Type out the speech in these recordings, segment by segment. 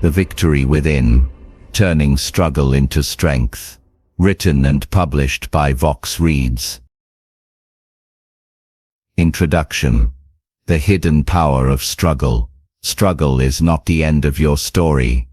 The Victory Within, Turning Struggle into Strength. Written and published by Vox Reads. Introduction. The hidden power of struggle. Struggle is not the end of your story.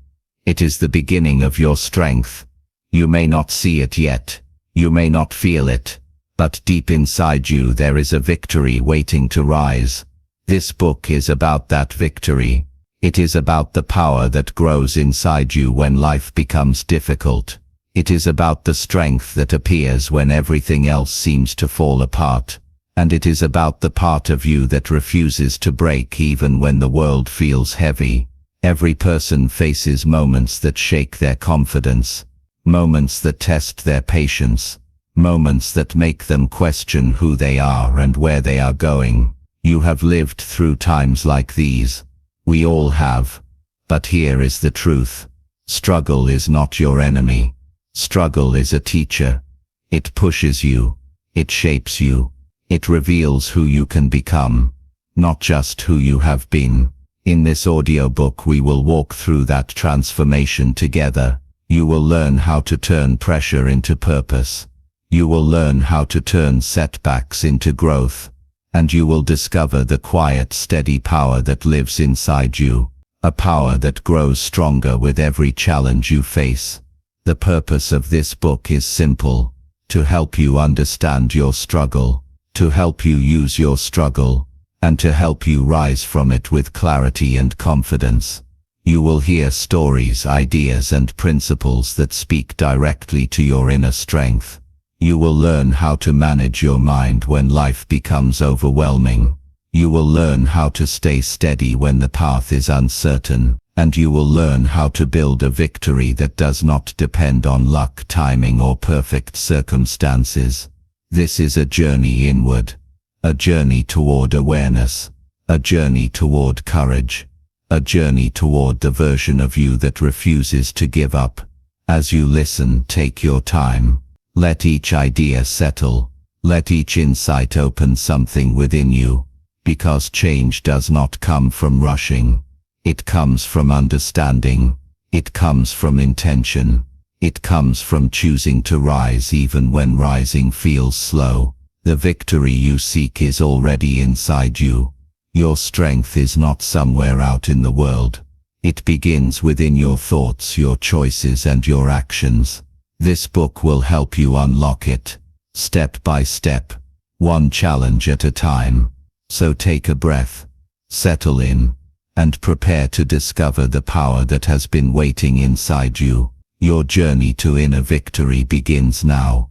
It is the beginning of your strength. You may not see it yet. You may not feel it. But deep inside you there is a victory waiting to rise. This book is about that victory. It is about the power that grows inside you when life becomes difficult. It is about the strength that appears when everything else seems to fall apart. And it is about the part of you that refuses to break even when the world feels heavy. Every person faces moments that shake their confidence, moments that test their patience, moments that make them question who they are and where they are going. You have lived through times like these. We all have. But here is the truth. Struggle is not your enemy. Struggle is a teacher. It pushes you. It shapes you. It reveals who you can become, not just who you have been. In this audiobook we will walk through that transformation together. You will learn how to turn pressure into purpose. You will learn how to turn setbacks into growth. And you will discover the quiet, steady power that lives inside you. A power that grows stronger with every challenge you face. The purpose of this book is simple: to help you understand your struggle, to help you use your struggle, and to help you rise from it with clarity and confidence. You will hear stories, ideas, and principles that speak directly to your inner strength. You will learn how to manage your mind when life becomes overwhelming. You will learn how to stay steady when the path is uncertain. And you will learn how to build a victory that does not depend on luck, timing, or perfect circumstances. This is a journey inward, a journey toward awareness, a journey toward courage, a journey toward the version of you that refuses to give up. As you listen, take your time. Let each idea settle. Let each insight open something within you, because change does not come from rushing. It comes from understanding. It comes from intention. It comes from choosing to rise even when rising feels slow. The victory you seek is already inside you. Your strength is not somewhere out in the world. It begins within your thoughts, your choices, and your actions. This book will help you unlock it, step by step, one challenge at a time. So take a breath, settle in, and prepare to discover the power that has been waiting inside you. Your journey to inner victory begins now.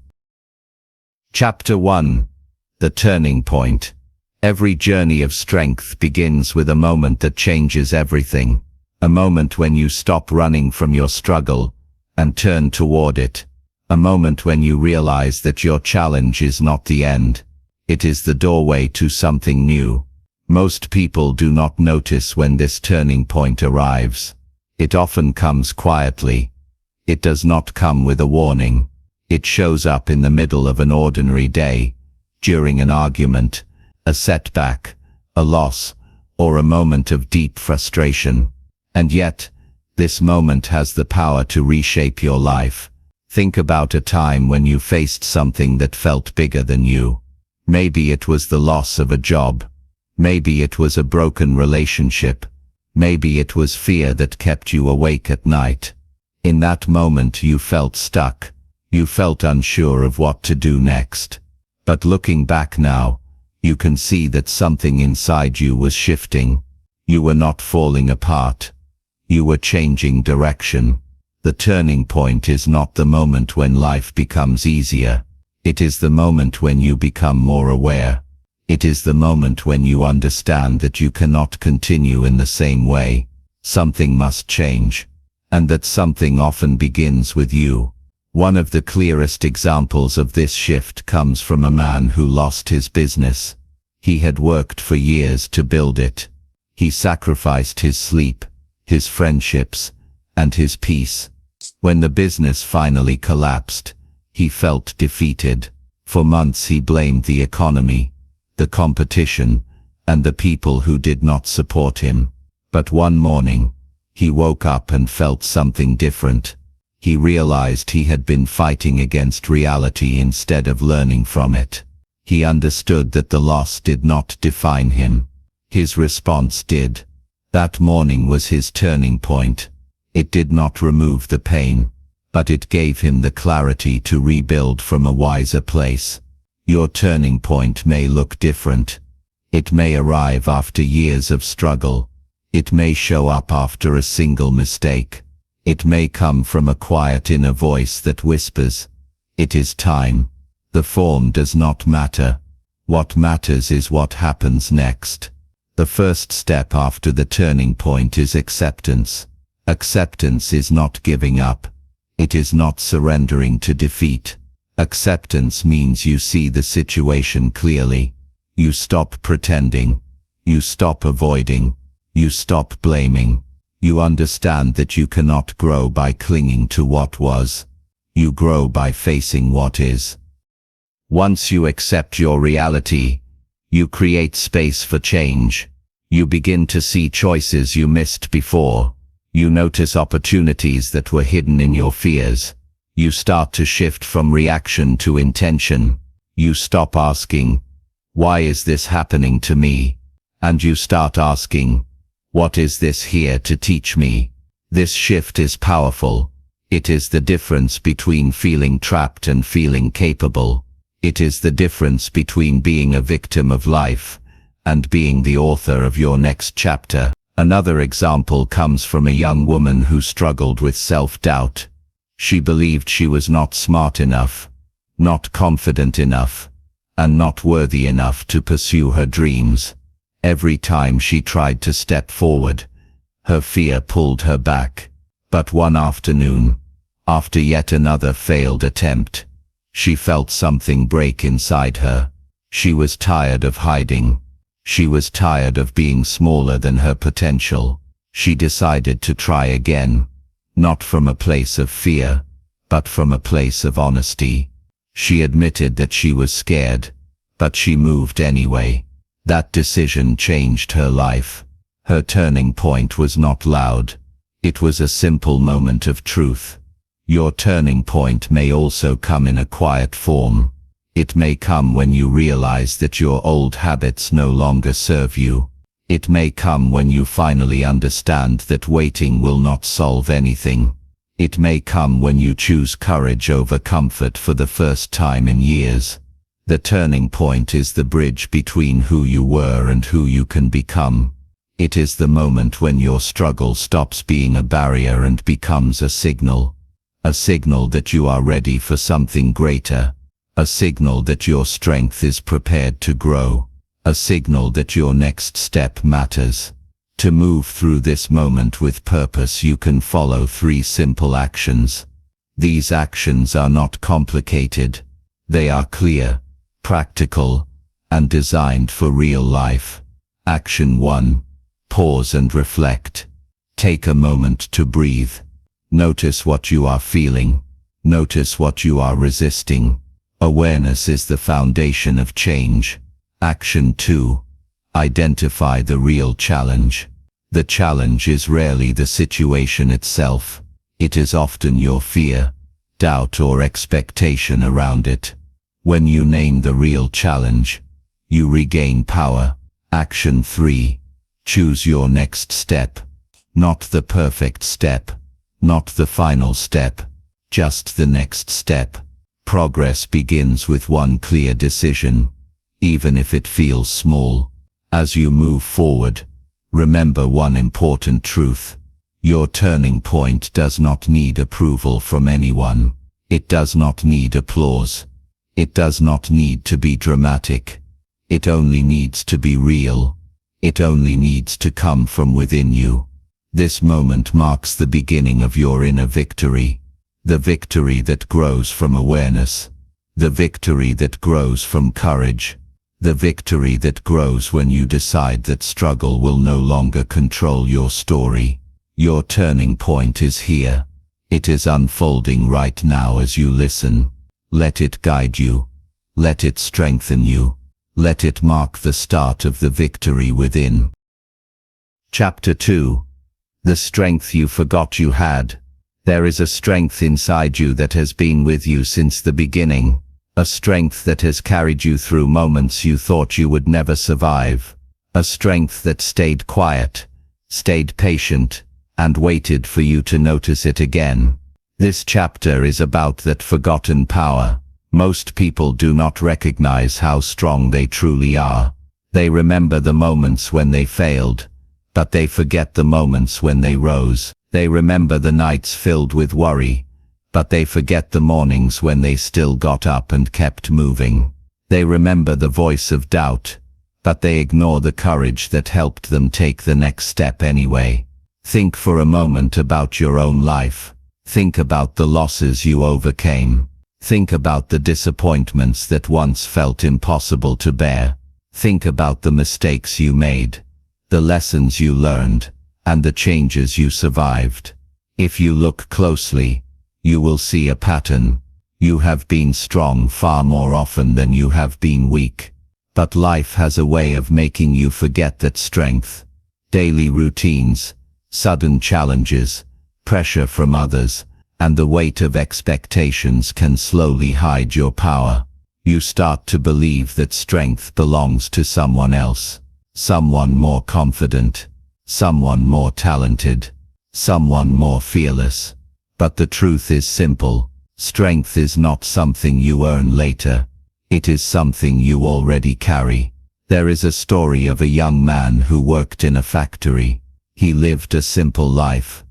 Chapter 1. The Turning Point. Every journey of strength begins with a moment that changes everything. A moment when you stop running from your struggle and turn toward it. A moment when you realize that your challenge is not the end. It is the doorway to something new. Most people do not notice when this turning point arrives. It often comes quietly. It does not come with a warning. It shows up in the middle of an ordinary day, during an argument, a setback, a loss, or a moment of deep frustration. And yet, this moment has the power to reshape your life. Think about a time when you faced something that felt bigger than you. Maybe it was the loss of a job. Maybe it was a broken relationship. Maybe it was fear that kept you awake at night. In that moment you felt stuck. You felt unsure of what to do next. But looking back now, you can see that something inside you was shifting. You were not falling apart. You were changing direction. The turning point is not the moment when life becomes easier. It is the moment when you become more aware. It is the moment when you understand that you cannot continue in the same way. Something must change. And that something often begins with you. One of the clearest examples of this shift comes from a man who lost his business. He had worked for years to build it. He sacrificed his sleep, his friendships, and his peace. When the business finally collapsed, he felt defeated. For months he blamed the economy, the competition, and the people who did not support him. But one morning, He woke up and felt something different. He realized he had been fighting against reality instead of learning from it. He understood that the loss did not define him. His response did. That morning was his turning point. It did not remove the pain, but it gave him the clarity to rebuild from a wiser place. Your turning point may look different. It may arrive after years of struggle. It may show up after a single mistake. It may come from a quiet inner voice that whispers, "It is time." The form does not matter. What matters is what happens next. The first step after the turning point is acceptance. Acceptance is not giving up. It is not surrendering to defeat. Acceptance means you see the situation clearly. You stop pretending. You stop avoiding. You stop blaming. You understand that you cannot grow by clinging to what was. You grow by facing what is. Once you accept your reality, you create space for change. You begin to see choices you missed before. You notice opportunities that were hidden in your fears. You start to shift from reaction to intention. You stop asking, "Why is this happening to me?" And you start asking, "What is this here to teach me?" This shift is powerful. It is the difference between feeling trapped and feeling capable. It is the difference between being a victim of life and being the author of your next chapter. Another example comes from a young woman who struggled with self-doubt. She believed she was not smart enough, not confident enough, and not worthy enough to pursue her dreams. Every time she tried to step forward, her fear pulled her back. But one afternoon, after yet another failed attempt, she felt something break inside her. She was tired of hiding. She was tired of being smaller than her potential. She decided to try again, not from a place of fear, but from a place of honesty. She admitted that she was scared, but she moved anyway. That decision changed her life. Her turning point was not loud. It was a simple moment of truth. Your turning point may also come in a quiet form. It may come when you realize that your old habits no longer serve you. It may come when you finally understand that waiting will not solve anything. It may come when you choose courage over comfort for the first time in years. The turning point is the bridge between who you were and who you can become. It is the moment when your struggle stops being a barrier and becomes a signal that you are ready for something greater, a signal that your strength is prepared to grow, a signal that your next step matters. To move through this moment with purpose, you can follow 3 simple actions. These actions are not complicated. They are clear, practical, and designed for real life. Action 1. Pause and reflect. Take a moment to breathe. Notice what you are feeling. Notice what you are resisting. Awareness is the foundation of change. Action 2. Identify the real challenge. The challenge is rarely the situation itself. It is often your fear, doubt, or expectation around it. When you name the real challenge, you regain power. Action 3. Choose your next step. Not the perfect step, not the final step, just the next step. Progress begins with one clear decision, even if it feels small. As you move forward, remember one important truth. Your turning point does not need approval from anyone. It does not need applause. It does not need to be dramatic. It only needs to be real. It only needs to come from within you. This moment marks the beginning of your inner victory. The victory that grows from awareness. The victory that grows from courage. The victory that grows when you decide that struggle will no longer control your story. Your turning point is here. It is unfolding right now as you listen. Let it guide you. Let it strengthen you. Let it mark the start of the victory within. Chapter 2. the strength you forgot you had. There is a strength inside you that has been with you since the beginning, a strength that has carried you through moments you thought you would never survive, a strength that stayed quiet, stayed patient, and waited for you to notice it again. This chapter is about that forgotten power. Most people do not recognize how strong they truly are. They remember the moments when they failed, but they forget the moments when they rose. They remember the nights filled with worry, but they forget the mornings when they still got up and kept moving. They remember the voice of doubt, but they ignore the courage that helped them take the next step anyway. Think for a moment about your own life. Think about the losses you overcame. Think about the disappointments that once felt impossible to bear. Think about the mistakes you made, the lessons you learned, and the changes you survived. If you look closely, you will see a pattern. You have been strong far more often than you have been weak. But life has a way of making you forget that strength. Daily routines, sudden challenges, pressure from others, and the weight of expectations can slowly hide your power. You start to believe that strength belongs to someone else, someone more confident, someone more talented, someone more fearless. But the truth is simple. Strength is not something you earn later. It is something you already carry. There is a story of a young man who worked in a factory. He lived a simple life.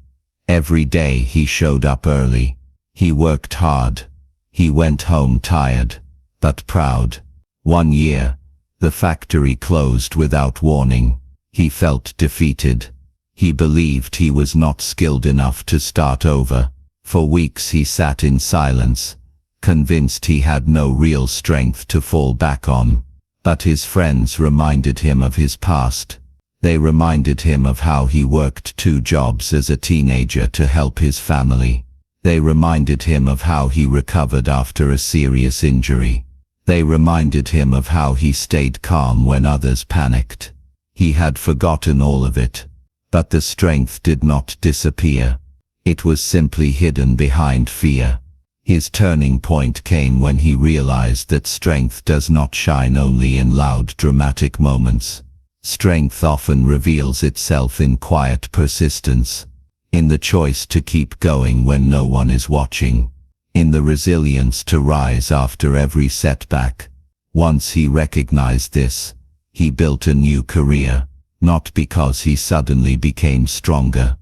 Every day he showed up early. He worked hard. He went home tired, but proud. One year, the factory closed without warning. He felt defeated. He believed he was not skilled enough to start over. For weeks he sat in silence, convinced he had no real strength to fall back on. But his friends reminded him of his past. They reminded him of how he worked 2 jobs as a teenager to help his family. They reminded him of how he recovered after a serious injury. They reminded him of how he stayed calm when others panicked. He had forgotten all of it. But the strength did not disappear. It was simply hidden behind fear. His turning point came when he realized that strength does not shine only in loud, dramatic moments. Strength often reveals itself in quiet persistence, in the choice to keep going when no one is watching, in the resilience to rise after every setback. Once he recognized this, he built a new career, not because he suddenly became stronger,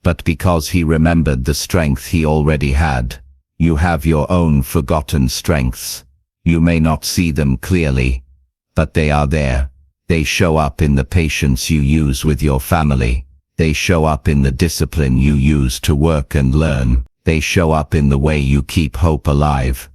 but because he remembered the strength he already had. You have your own forgotten strengths. You may not see them clearly, but they are there. They show up in the patience you use with your family. They show up in the discipline you use to work and learn. They show up in the way you keep hope alive,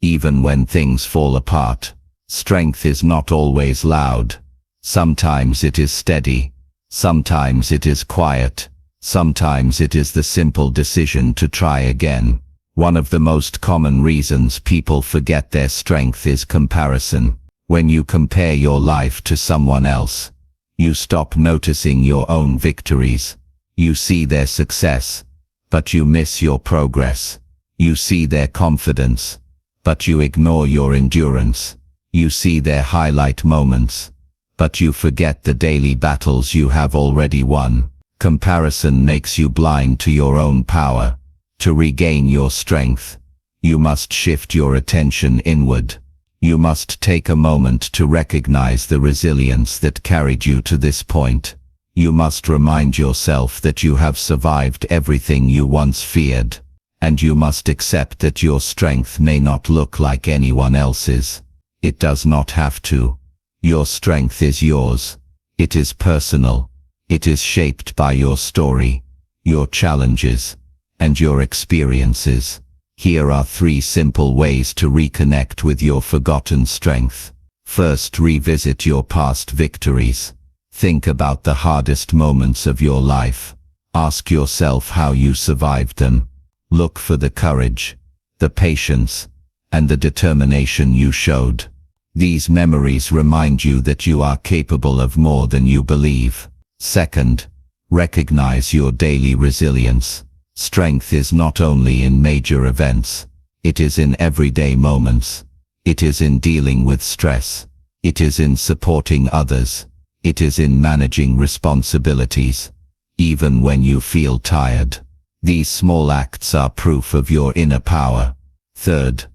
even when things fall apart. Strength is not always loud. Sometimes it is steady. Sometimes it is quiet. Sometimes it is the simple decision to try again. One of the most common reasons people forget their strength is comparison. When you compare your life to someone else, you stop noticing your own victories. You see their success, but you miss your progress. You see their confidence, but you ignore your endurance. You see their highlight moments, but you forget the daily battles you have already won. Comparison makes you blind to your own power. To regain your strength, you must shift your attention inward. You must take a moment to recognize the resilience that carried you to this point. You must remind yourself that you have survived everything you once feared, and you must accept that your strength may not look like anyone else's. It does not have to. Your strength is yours. It is personal. It is shaped by your story, your challenges, and your experiences. Here are 3 simple ways to reconnect with your forgotten strength. First, revisit your past victories. Think about the hardest moments of your life. Ask yourself how you survived them. Look for the courage, the patience, and the determination you showed. These memories remind you that you are capable of more than you believe. Second, Recognize your daily resilience. Strength is not only in major events. It is in everyday moments. It is in dealing with stress. It is in supporting others. It is in managing responsibilities. Even when you feel tired. These small acts are proof of your inner power. Third,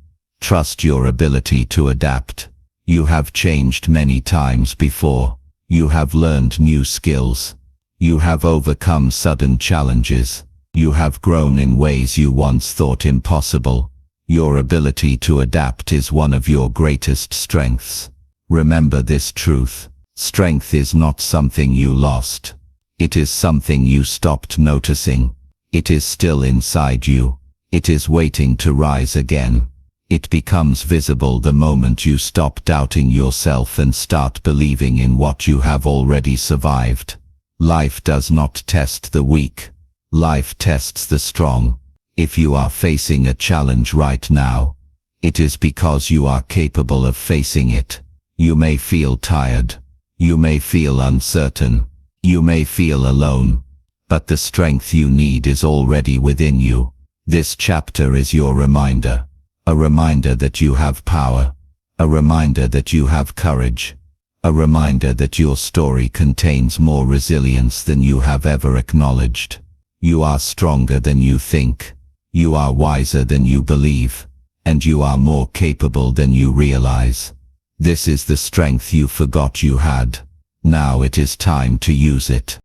trust your ability to adapt. You have changed many times before. You have learned new skills. You have overcome sudden challenges. You have grown in ways you once thought impossible. Your ability to adapt is one of your greatest strengths. Remember this truth. Strength is not something you lost. It is something you stopped noticing. It is still inside you. It is waiting to rise again. It becomes visible the moment you stop doubting yourself and start believing in what you have already survived. Life does not test the weak. Life tests the strong. If you are facing a challenge right now, it is because you are capable of facing it. You may feel tired. You may feel uncertain. You may feel alone. But the strength you need is already within you. This chapter is your reminder. A reminder that you have power. A reminder that you have courage. A reminder that your story contains more resilience than you have ever acknowledged. You are stronger than you think. You are wiser than you believe. And you are more capable than you realize. This is the strength you forgot you had. Now it is time to use it.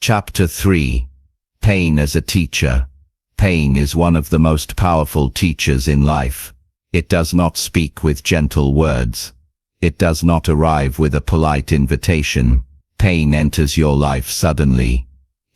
Chapter 3. Pain as a teacher. Pain is one of the most powerful teachers in life. It does not speak with gentle words. It does not arrive with a polite invitation. Pain enters your life suddenly.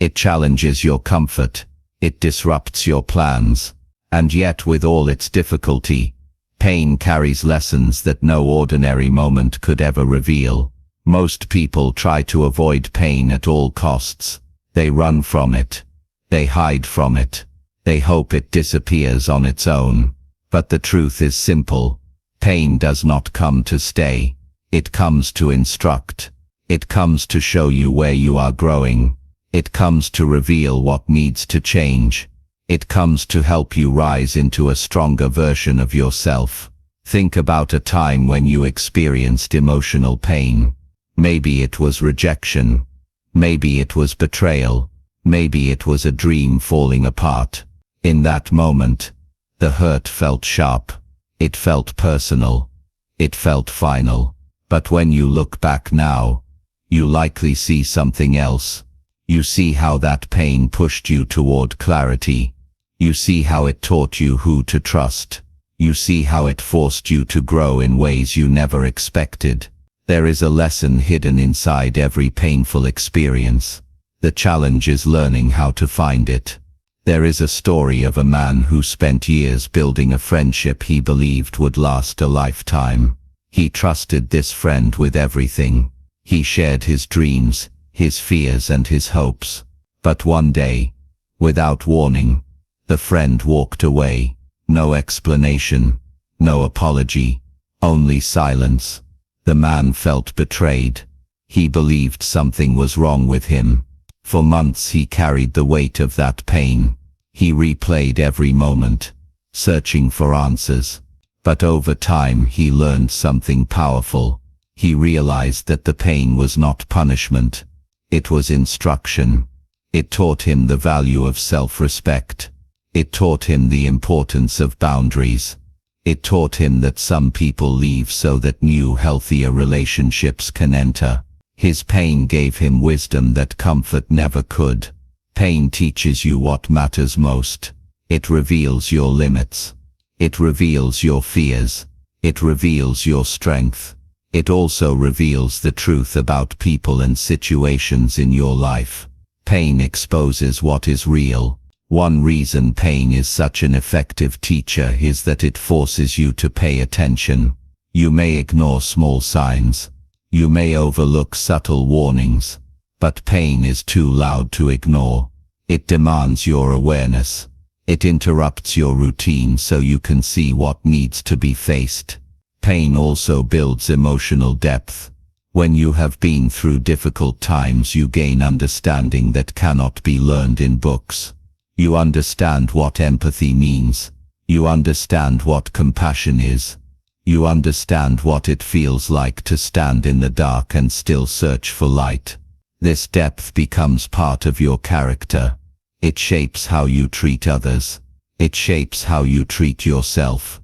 It challenges your comfort. It disrupts your plans. And yet, with all its difficulty, pain carries lessons that no ordinary moment could ever reveal. Most people try to avoid pain at all costs. They run from it. They hide from it. They hope it disappears on its own. But the truth is simple. Pain does not come to stay. It comes to instruct. It comes to show you where you are growing. It comes to reveal what needs to change. It comes to help you rise into a stronger version of yourself. Think about a time when you experienced emotional pain. Maybe it was rejection. Maybe it was betrayal. Maybe it was a dream falling apart. In that moment, the hurt felt sharp. It felt personal. It felt final. But when you look back now, you likely see something else. You see how that pain pushed you toward clarity. You see how it taught you who to trust. You see how it forced you to grow in ways you never expected. There is a lesson hidden inside every painful experience. The challenge is learning how to find it. There is a story of a man who spent years building a friendship he believed would last a lifetime. He trusted this friend with everything. He shared his dreams, his fears and his hopes. But one day, without warning, the friend walked away. No explanation, no apology, only silence. The man felt betrayed. He believed something was wrong with him. For months he carried the weight of that pain. He replayed every moment, searching for answers. But over time he learned something powerful. He realized that the pain was not punishment. It was instruction. It taught him the value of self-respect. It taught him the importance of boundaries. It taught him that some people leave so that new, healthier relationships can enter. His pain gave him wisdom that comfort never could. Pain teaches you what matters most. It reveals your limits. It reveals your fears. It reveals your strength. It also reveals the truth about people and situations in your life. Pain exposes what is real. One reason pain is such an effective teacher is that it forces you to pay attention. You may ignore small signs. You may overlook subtle warnings. But pain is too loud to ignore. It demands your awareness. It interrupts your routine so you can see what needs to be faced. Pain also builds emotional depth. When you have been through difficult times, you gain understanding that cannot be learned in books. You understand what empathy means. You understand what compassion is. You understand what it feels like to stand in the dark and still search for light. This depth becomes part of your character. It shapes how you treat others. It shapes how you treat yourself.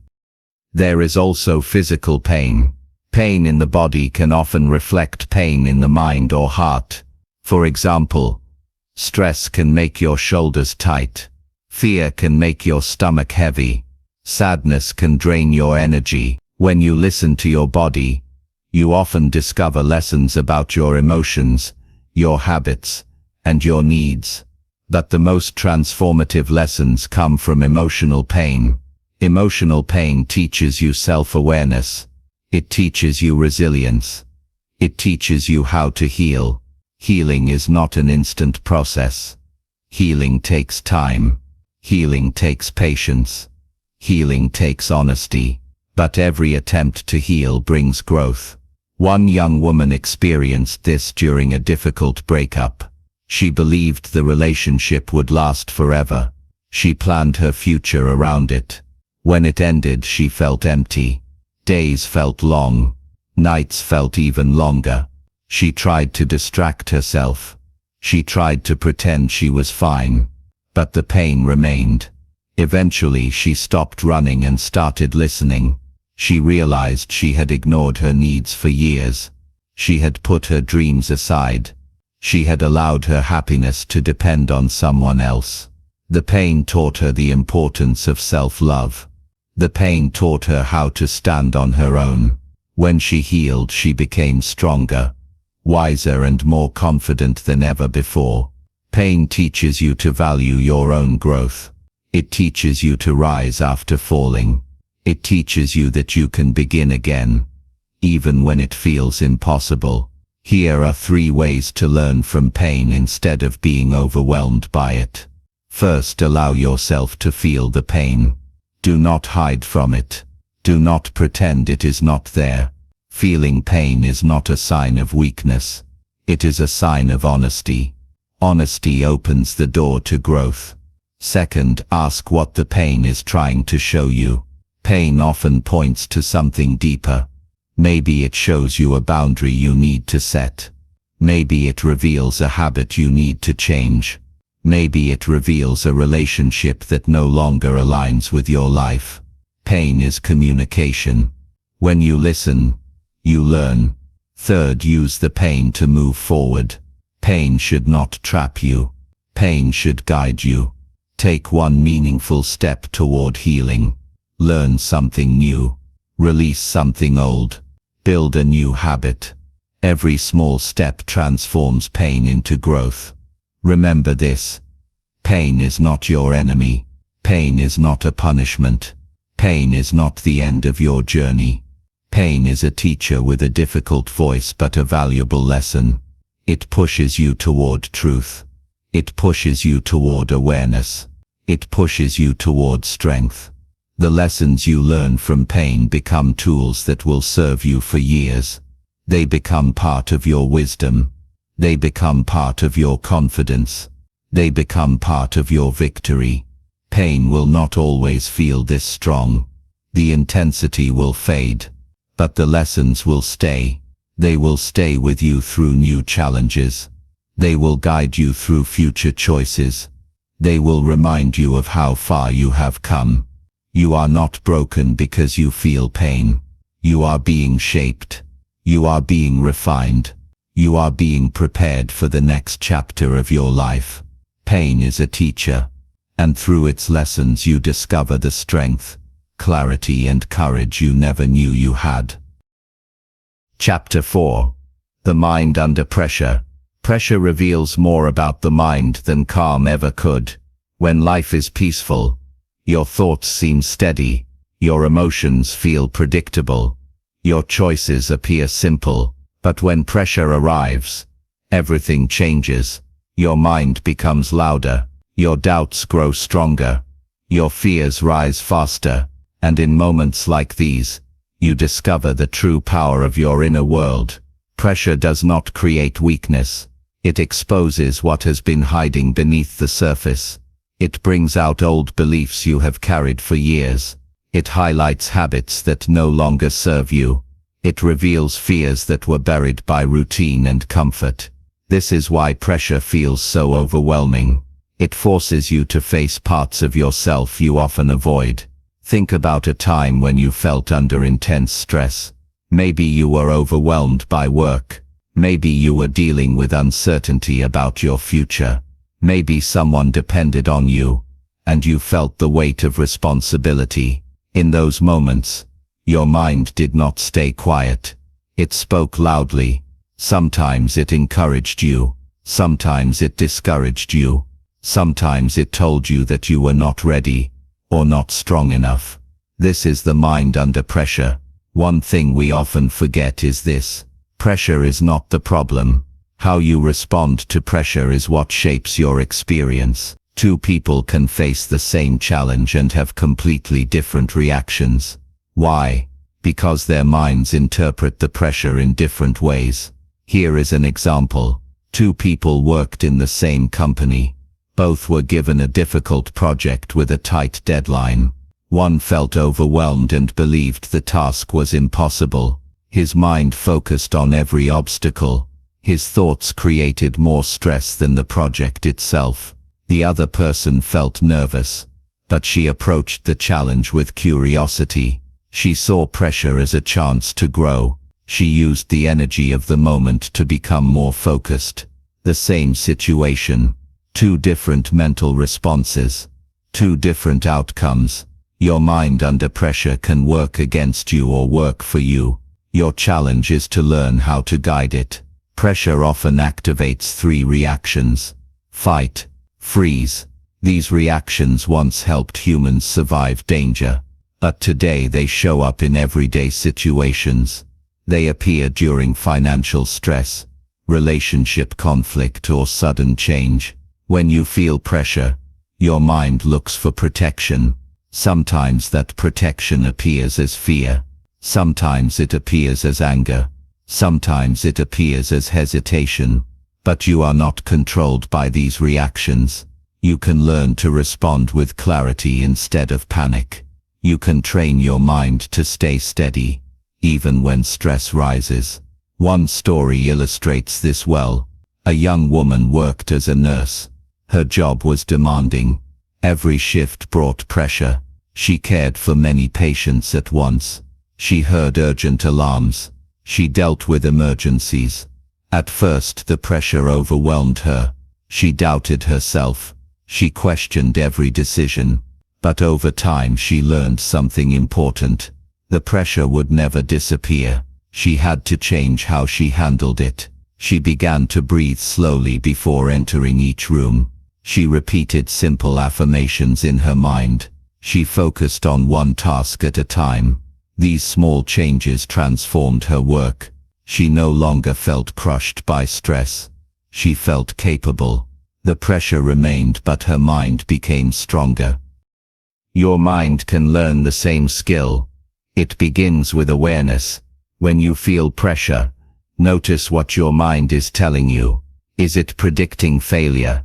There is also physical pain. Pain in the body can often reflect pain in the mind or heart. For example, stress can make your shoulders tight. Fear can make your stomach heavy. Sadness can drain your energy. When you listen to your body, you often discover lessons about your emotions, your habits, and your needs. But the most transformative lessons come from emotional pain. Emotional pain teaches you self-awareness. It teaches you resilience. It teaches you how to heal. Healing is not an instant process. Healing takes time. Healing takes patience. Healing takes honesty. But every attempt to heal brings growth. One young woman experienced this during a difficult breakup. She believed the relationship would last forever. She planned her future around it. When it ended, she felt empty. Days felt long. Nights felt even longer. She tried to distract herself. She tried to pretend she was fine. But the pain remained. Eventually she stopped running and started listening. She realized she had ignored her needs for years. She had put her dreams aside. She had allowed her happiness to depend on someone else. The pain taught her the importance of self-love. The pain taught her how to stand on her own. When she healed, she became stronger, wiser and more confident than ever before. Pain teaches you to value your own growth. It teaches you to rise after falling. It teaches you that you can begin again, even when it feels impossible. Here are 3 ways to learn from pain instead of being overwhelmed by it. First, allow yourself to feel the pain. Do not hide from it. Do not pretend it is not there. Feeling pain is not a sign of weakness. It is a sign of honesty. Honesty opens the door to growth. Second, ask what the pain is trying to show you. Pain often points to something deeper. Maybe it shows you a boundary you need to set. Maybe it reveals a habit you need to change. Maybe it reveals a relationship that no longer aligns with your life. Pain is communication. When you listen, you learn. Third, use the pain to move forward. Pain should not trap you. Pain should guide you. Take one meaningful step toward healing. Learn something new. Release something old. Build a new habit. Every small step transforms pain into growth. Remember this. Pain is not your enemy. Pain is not a punishment. Pain is not the end of your journey. Pain is a teacher with a difficult voice but a valuable lesson. It pushes you toward truth. It pushes you toward awareness. It pushes you toward strength. The lessons you learn from pain become tools that will serve you for years. They become part of your wisdom. They become part of your confidence. They become part of your victory. Pain will not always feel this strong. The intensity will fade. But the lessons will stay. They will stay with you through new challenges. They will guide you through future choices. They will remind you of how far you have come. You are not broken because you feel pain. You are being shaped. You are being refined. You are being prepared for the next chapter of your life. Pain is a teacher, and through its lessons you discover the strength, clarity and courage you never knew you had. Chapter 4. The Mind Under Pressure. Pressure reveals more about the mind than calm ever could. When life is peaceful, your thoughts seem steady, your emotions feel predictable, your choices appear simple. But when pressure arrives, everything changes. Your mind becomes louder, your doubts grow stronger, your fears rise faster, and in moments like these, you discover the true power of your inner world. Pressure does not create weakness. It exposes what has been hiding beneath the surface. It brings out old beliefs you have carried for years. It highlights habits that no longer serve you. It reveals fears that were buried by routine and comfort. This is why pressure feels so overwhelming. It forces you to face parts of yourself you often avoid. Think about a time when you felt under intense stress. Maybe you were overwhelmed by work. Maybe you were dealing with uncertainty about your future. Maybe someone depended on you, and you felt the weight of responsibility. In those moments, your mind did not stay quiet. It spoke loudly. Sometimes it encouraged you. Sometimes it discouraged you. Sometimes it told you that you were not ready, or not strong enough. This is the mind under pressure. One thing we often forget is this: pressure is not the problem. How you respond to pressure is what shapes your experience. Two people can face the same challenge and have completely different reactions. Why? Because their minds interpret the pressure in different ways. Here is an example. Two people worked in the same company. Both were given a difficult project with a tight deadline. One felt overwhelmed and believed the task was impossible. His mind focused on every obstacle. His thoughts created more stress than the project itself. The other person felt nervous, but she approached the challenge with curiosity. She saw pressure as a chance to grow. She used the energy of the moment to become more focused. The same situation. Two different mental responses. Two different outcomes. Your mind under pressure can work against you or work for you. Your challenge is to learn how to guide it. Pressure often activates three reactions: fight, freeze. These reactions once helped humans survive danger, but today they show up in everyday situations. They appear during financial stress, relationship conflict, or sudden change. When you feel pressure, your mind looks for protection. Sometimes that protection appears as fear. Sometimes it appears as anger. Sometimes it appears as hesitation. But you are not controlled by these reactions. You can learn to respond with clarity instead of panic. You can train your mind to stay steady, even when stress rises. One story illustrates this well. A young woman worked as a nurse. Her job was demanding. Every shift brought pressure. She cared for many patients at once. She heard urgent alarms. She dealt with emergencies. At first the pressure overwhelmed her. She doubted herself. She questioned every decision. But over time she learned something important. The pressure would never disappear. She had to change how she handled it. She began to breathe slowly before entering each room. She repeated simple affirmations in her mind. She focused on one task at a time. These small changes transformed her work. She no longer felt crushed by stress. She felt capable. The pressure remained, but her mind became stronger. Your mind can learn the same skill. It begins with awareness. When you feel pressure, notice what your mind is telling you. Is it predicting failure?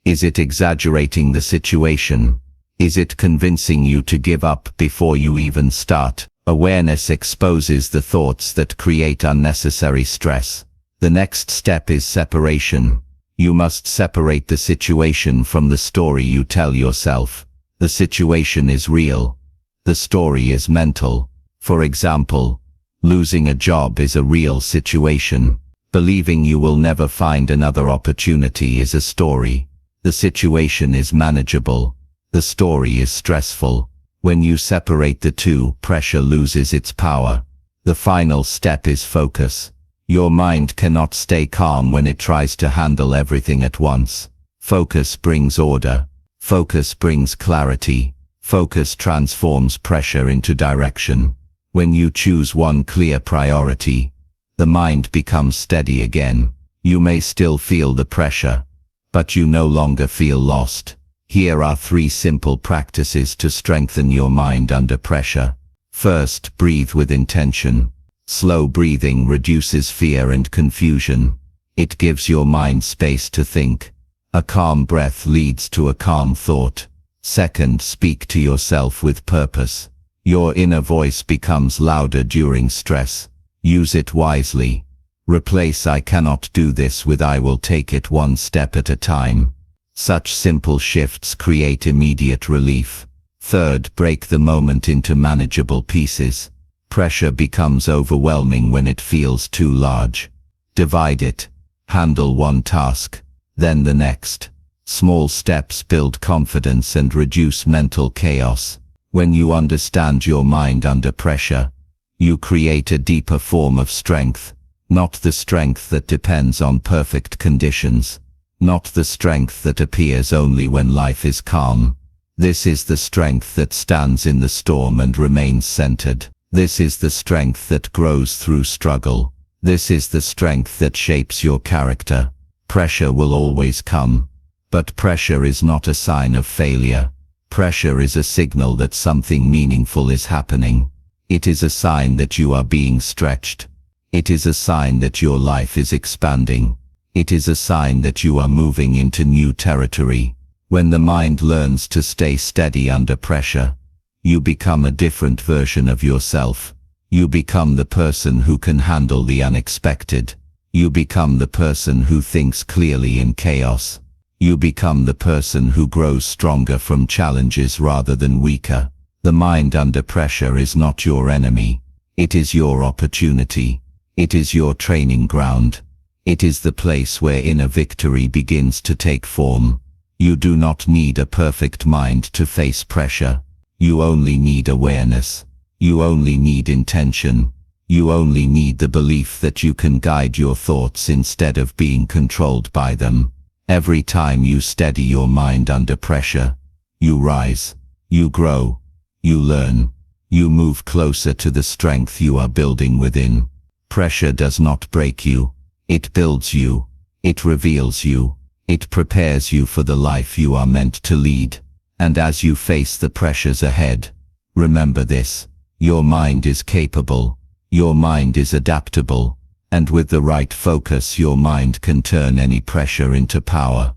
Is it exaggerating the situation? Is it convincing you to give up before you even start? Awareness exposes the thoughts that create unnecessary stress. The next step is separation. You must separate the situation from the story you tell yourself. The situation is real. The story is mental. For example, losing a job is a real situation. Believing you will never find another opportunity is a story. The situation is manageable. The story is stressful. When you separate the two, pressure loses its power. The final step is focus. Your mind cannot stay calm when it tries to handle everything at once. Focus brings order. Focus brings clarity. Focus transforms pressure into direction. When you choose one clear priority, the mind becomes steady again. You may still feel the pressure, but you no longer feel lost. Here are 3 simple practices to strengthen your mind under pressure. First, breathe with intention. Slow breathing reduces fear and confusion. It gives your mind space to think. A calm breath leads to a calm thought. Second, speak to yourself with purpose. Your inner voice becomes louder during stress. Use it wisely. Replace "I cannot do this" with "I will take it one step at a time." Such simple shifts create immediate relief. Third, break the moment into manageable pieces. Pressure becomes overwhelming when it feels too large. Divide it. Handle one task, then the next. Small steps build confidence and reduce mental chaos. When you understand your mind under pressure, you create a deeper form of strength. Not the strength that depends on perfect conditions. Not the strength that appears only when life is calm. This is the strength that stands in the storm and remains centered. This is the strength that grows through struggle. This is the strength that shapes your character. Pressure will always come. But pressure is not a sign of failure. Pressure is a signal that something meaningful is happening. It is a sign that you are being stretched. It is a sign that your life is expanding. It is a sign that you are moving into new territory. When the mind learns to stay steady under pressure, you become a different version of yourself. You become the person who can handle the unexpected. You become the person who thinks clearly in chaos. You become the person who grows stronger from challenges rather than weaker. The mind under pressure is not your enemy. It is your opportunity. It is your training ground. It is the place where inner victory begins to take form. You do not need a perfect mind to face pressure. You only need awareness. You only need intention. You only need the belief that you can guide your thoughts instead of being controlled by them. Every time you steady your mind under pressure, you rise, you grow, you learn, you move closer to the strength you are building within. Pressure does not break you. It builds you. It reveals you. It prepares you for the life you are meant to lead. And as you face the pressures ahead, remember this: your mind is capable. Your mind is adaptable. And with the right focus, your mind can turn any pressure into power.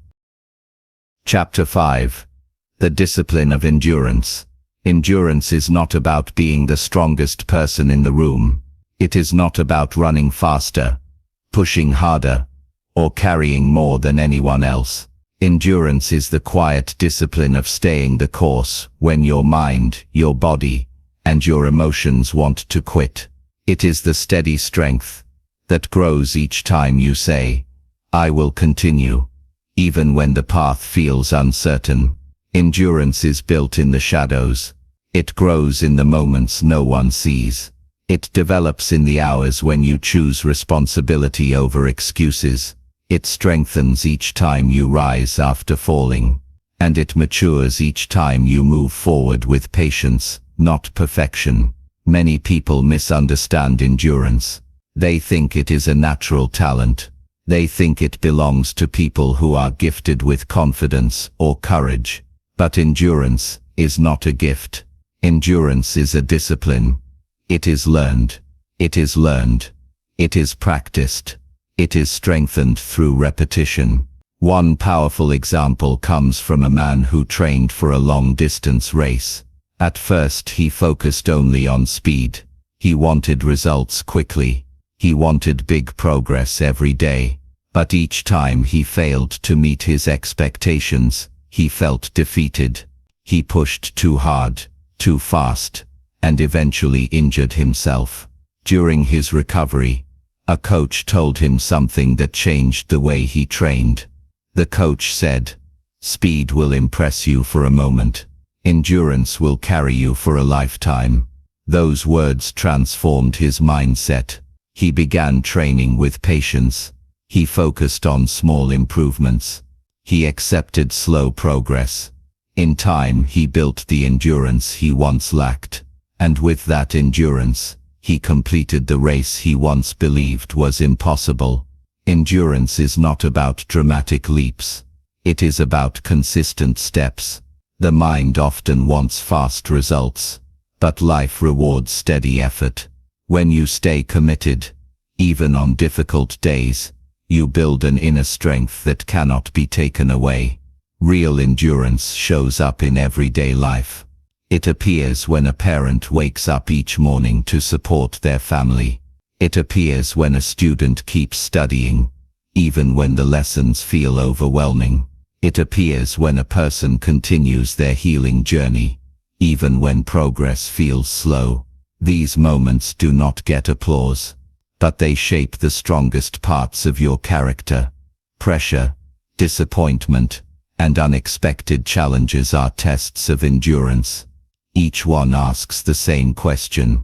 Chapter 5. The Discipline of Endurance. Endurance is not about being the strongest person in the room. It is not about running faster, pushing harder, or carrying more than anyone else. Endurance is the quiet discipline of staying the course when your mind, your body, and your emotions want to quit. It is the steady strength that grows each time you say, "I will continue," even when the path feels uncertain. Endurance is built in the shadows. It grows in the moments no one sees. It develops in the hours when you choose responsibility over excuses. It strengthens each time you rise after falling. And it matures each time you move forward with patience, not perfection. Many people misunderstand endurance. They think it is a natural talent. They think it belongs to people who are gifted with confidence or courage. But endurance is not a gift. Endurance is a discipline. It is learned. It is learned. It is practiced. It is strengthened through repetition. One powerful example comes from a man who trained for a long-distance race. At first he focused only on speed. He wanted results quickly. He wanted big progress every day. But each time he failed to meet his expectations, he felt defeated. He pushed too hard, too fast, and eventually injured himself. During his recovery, a coach told him something that changed the way he trained. The coach said, "Speed will impress you for a moment. Endurance will carry you for a lifetime." Those words transformed his mindset. He began training with patience. He focused on small improvements. He accepted slow progress. In time, he built the endurance he once lacked. And with that endurance, he completed the race he once believed was impossible. Endurance is not about dramatic leaps. It is about consistent steps. The mind often wants fast results, but life rewards steady effort. When you stay committed, even on difficult days, you build an inner strength that cannot be taken away. Real endurance shows up in everyday life. It appears when a parent wakes up each morning to support their family. It appears when a student keeps studying, even when the lessons feel overwhelming. It appears when a person continues their healing journey, even when progress feels slow. These moments do not get applause, but they shape the strongest parts of your character. Pressure, disappointment, and unexpected challenges are tests of endurance. Each one asks the same question: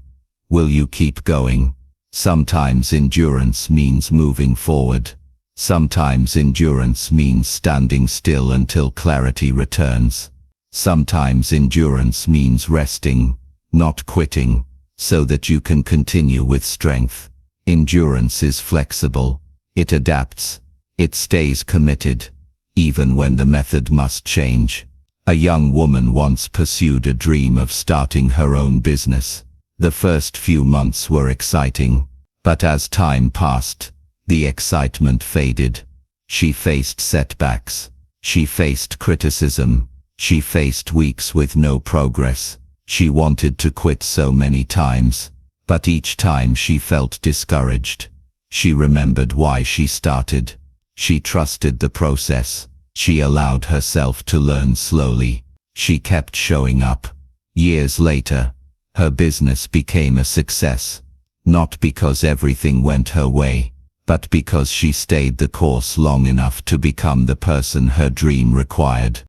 will you keep going? Sometimes endurance means moving forward. Sometimes endurance means standing still until clarity returns. Sometimes endurance means resting, not quitting, so that you can continue with strength. Endurance is flexible. It adapts. It stays committed, even when the method must change. A young woman once pursued a dream of starting her own business. The first few months were exciting, but as time passed, the excitement faded. She faced setbacks. She faced criticism. She faced weeks with no progress. She wanted to quit so many times, but each time she felt discouraged. She remembered why she started. She trusted the process. She allowed herself to learn slowly. She kept showing up. Years later, her business became a success, not because everything went her way, but because she stayed the course long enough to become the person her dream required.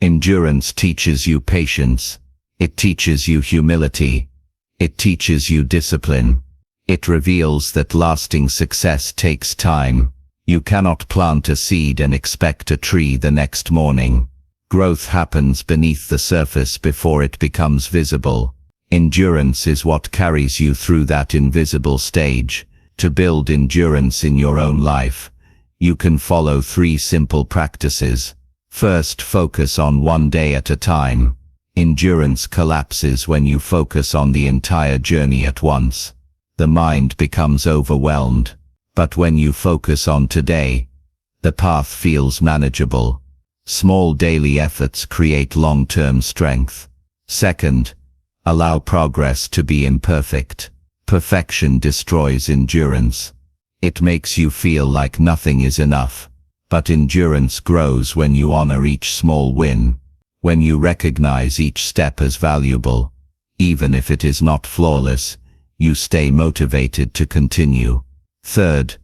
Endurance teaches you patience. It teaches you humility. It teaches you discipline. It reveals that lasting success takes time. You cannot plant a seed and expect a tree the next morning. Growth happens beneath the surface before it becomes visible. Endurance is what carries you through that invisible stage. To build endurance in your own life, you can follow 3 simple practices. First, focus on one day at a time. Endurance collapses when you focus on the entire journey at once. The mind becomes overwhelmed. But when you focus on today, the path feels manageable. Small daily efforts create long-term strength. Second, allow progress to be imperfect. Perfection destroys endurance. It makes you feel like nothing is enough. But endurance grows when you honor each small win, when you recognize each step as valuable. Even if it is not flawless, you stay motivated to continue. Third,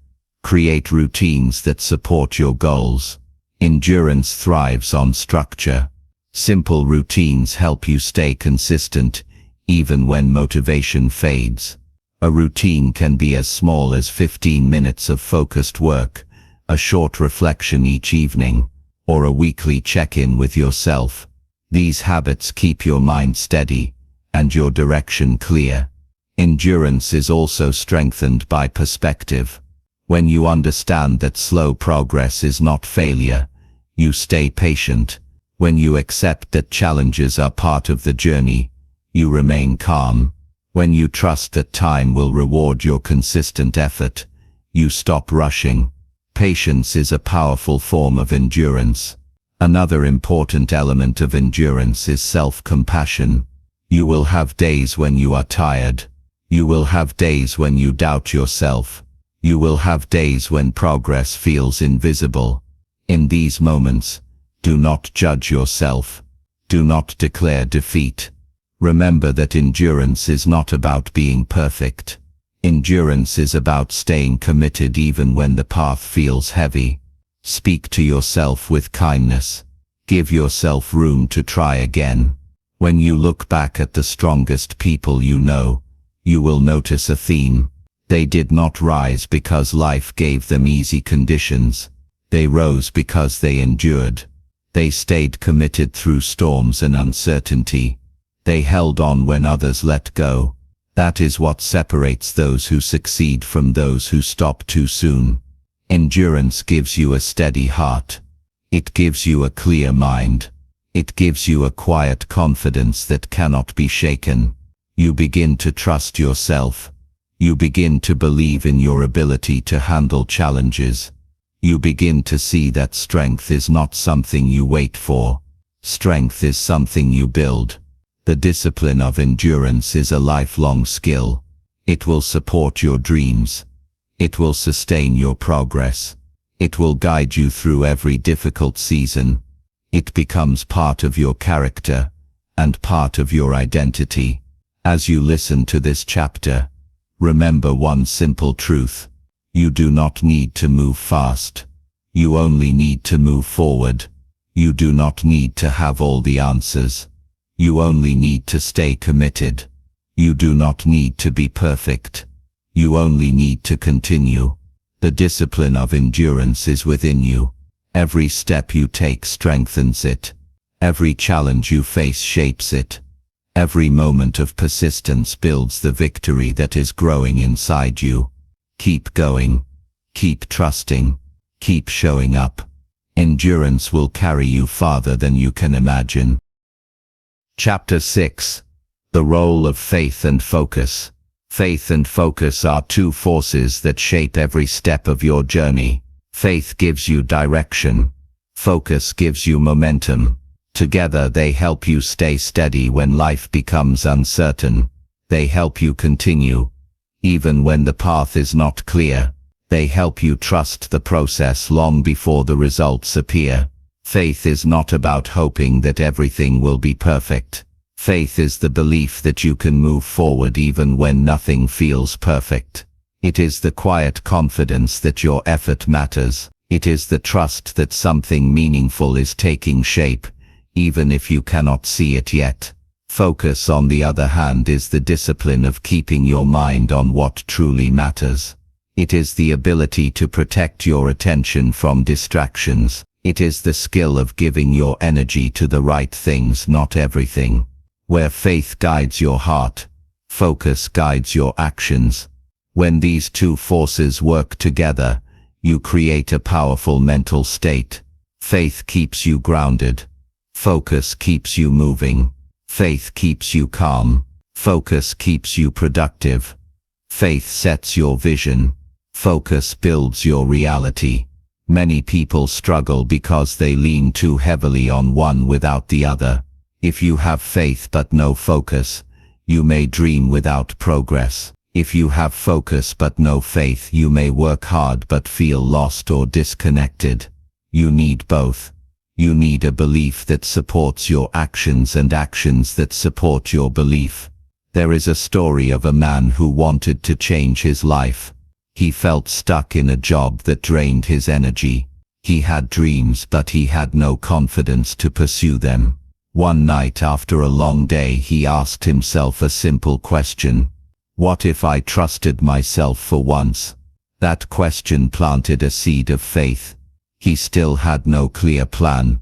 create routines that support your goals. Endurance thrives on structure. Simple routines help you stay consistent, even when motivation fades. A routine can be as small as 15 minutes of focused work, a short reflection each evening, or a weekly check-in with yourself. These habits keep your mind steady and your direction clear. Endurance is also strengthened by perspective. When you understand that slow progress is not failure, you stay patient. When you accept that challenges are part of the journey, you remain calm. When you trust that time will reward your consistent effort, you stop rushing. Patience is a powerful form of endurance. Another important element of endurance is self-compassion. You will have days when you are tired. You will have days when you doubt yourself. You will have days when progress feels invisible. In these moments, do not judge yourself. Do not declare defeat. Remember that endurance is not about being perfect. Endurance is about staying committed even when the path feels heavy. Speak to yourself with kindness. Give yourself room to try again. When you look back at the strongest people you know, you will notice a theme. They did not rise because life gave them easy conditions. They rose because they endured. They stayed committed through storms and uncertainty. They held on when others let go. That is what separates those who succeed from those who stop too soon. Endurance gives you a steady heart. It gives you a clear mind. It gives you a quiet confidence that cannot be shaken. You begin to trust yourself. You begin to believe in your ability to handle challenges. You begin to see that strength is not something you wait for. Strength is something you build. The discipline of endurance is a lifelong skill. It will support your dreams. It will sustain your progress. It will guide you through every difficult season. It becomes part of your character and part of your identity. As you listen to this chapter, remember one simple truth. You do not need to move fast. You only need to move forward. You do not need to have all the answers. You only need to stay committed. You do not need to be perfect. You only need to continue. The discipline of endurance is within you. Every step you take strengthens it. Every challenge you face shapes it. Every moment of persistence builds the victory that is growing inside you. Keep going. Keep trusting. Keep showing up. Endurance will carry you farther than you can imagine. Chapter 6. The role of faith and focus. Faith and focus are two forces that shape every step of your journey. Faith gives you direction. Focus gives you momentum. Together they help you stay steady when life becomes uncertain. They help you continue. Even when the path is not clear, they help you trust the process long before the results appear. Faith is not about hoping that everything will be perfect. Faith is the belief that you can move forward even when nothing feels perfect. It is the quiet confidence that your effort matters. It is the trust that something meaningful is taking shape, even if you cannot see it yet. Focus, on the other hand, is the discipline of keeping your mind on what truly matters. It is the ability to protect your attention from distractions. It is the skill of giving your energy to the right things, not everything. Where faith guides your heart, focus guides your actions. When these two forces work together, you create a powerful mental state. Faith keeps you grounded. Focus keeps you moving. Faith keeps you calm. Focus keeps you productive. Faith sets your vision. Focus builds your reality. Many people struggle because they lean too heavily on one without the other. If you have faith but no focus, you may dream without progress. If you have focus but no faith, you may work hard but feel lost or disconnected. You need both. You need a belief that supports your actions and actions that support your belief. There is a story of a man who wanted to change his life. He felt stuck in a job that drained his energy. He had dreams but he had no confidence to pursue them. One night after a long day, he asked himself a simple question. What if I trusted myself for once? That question planted a seed of faith. He still had no clear plan,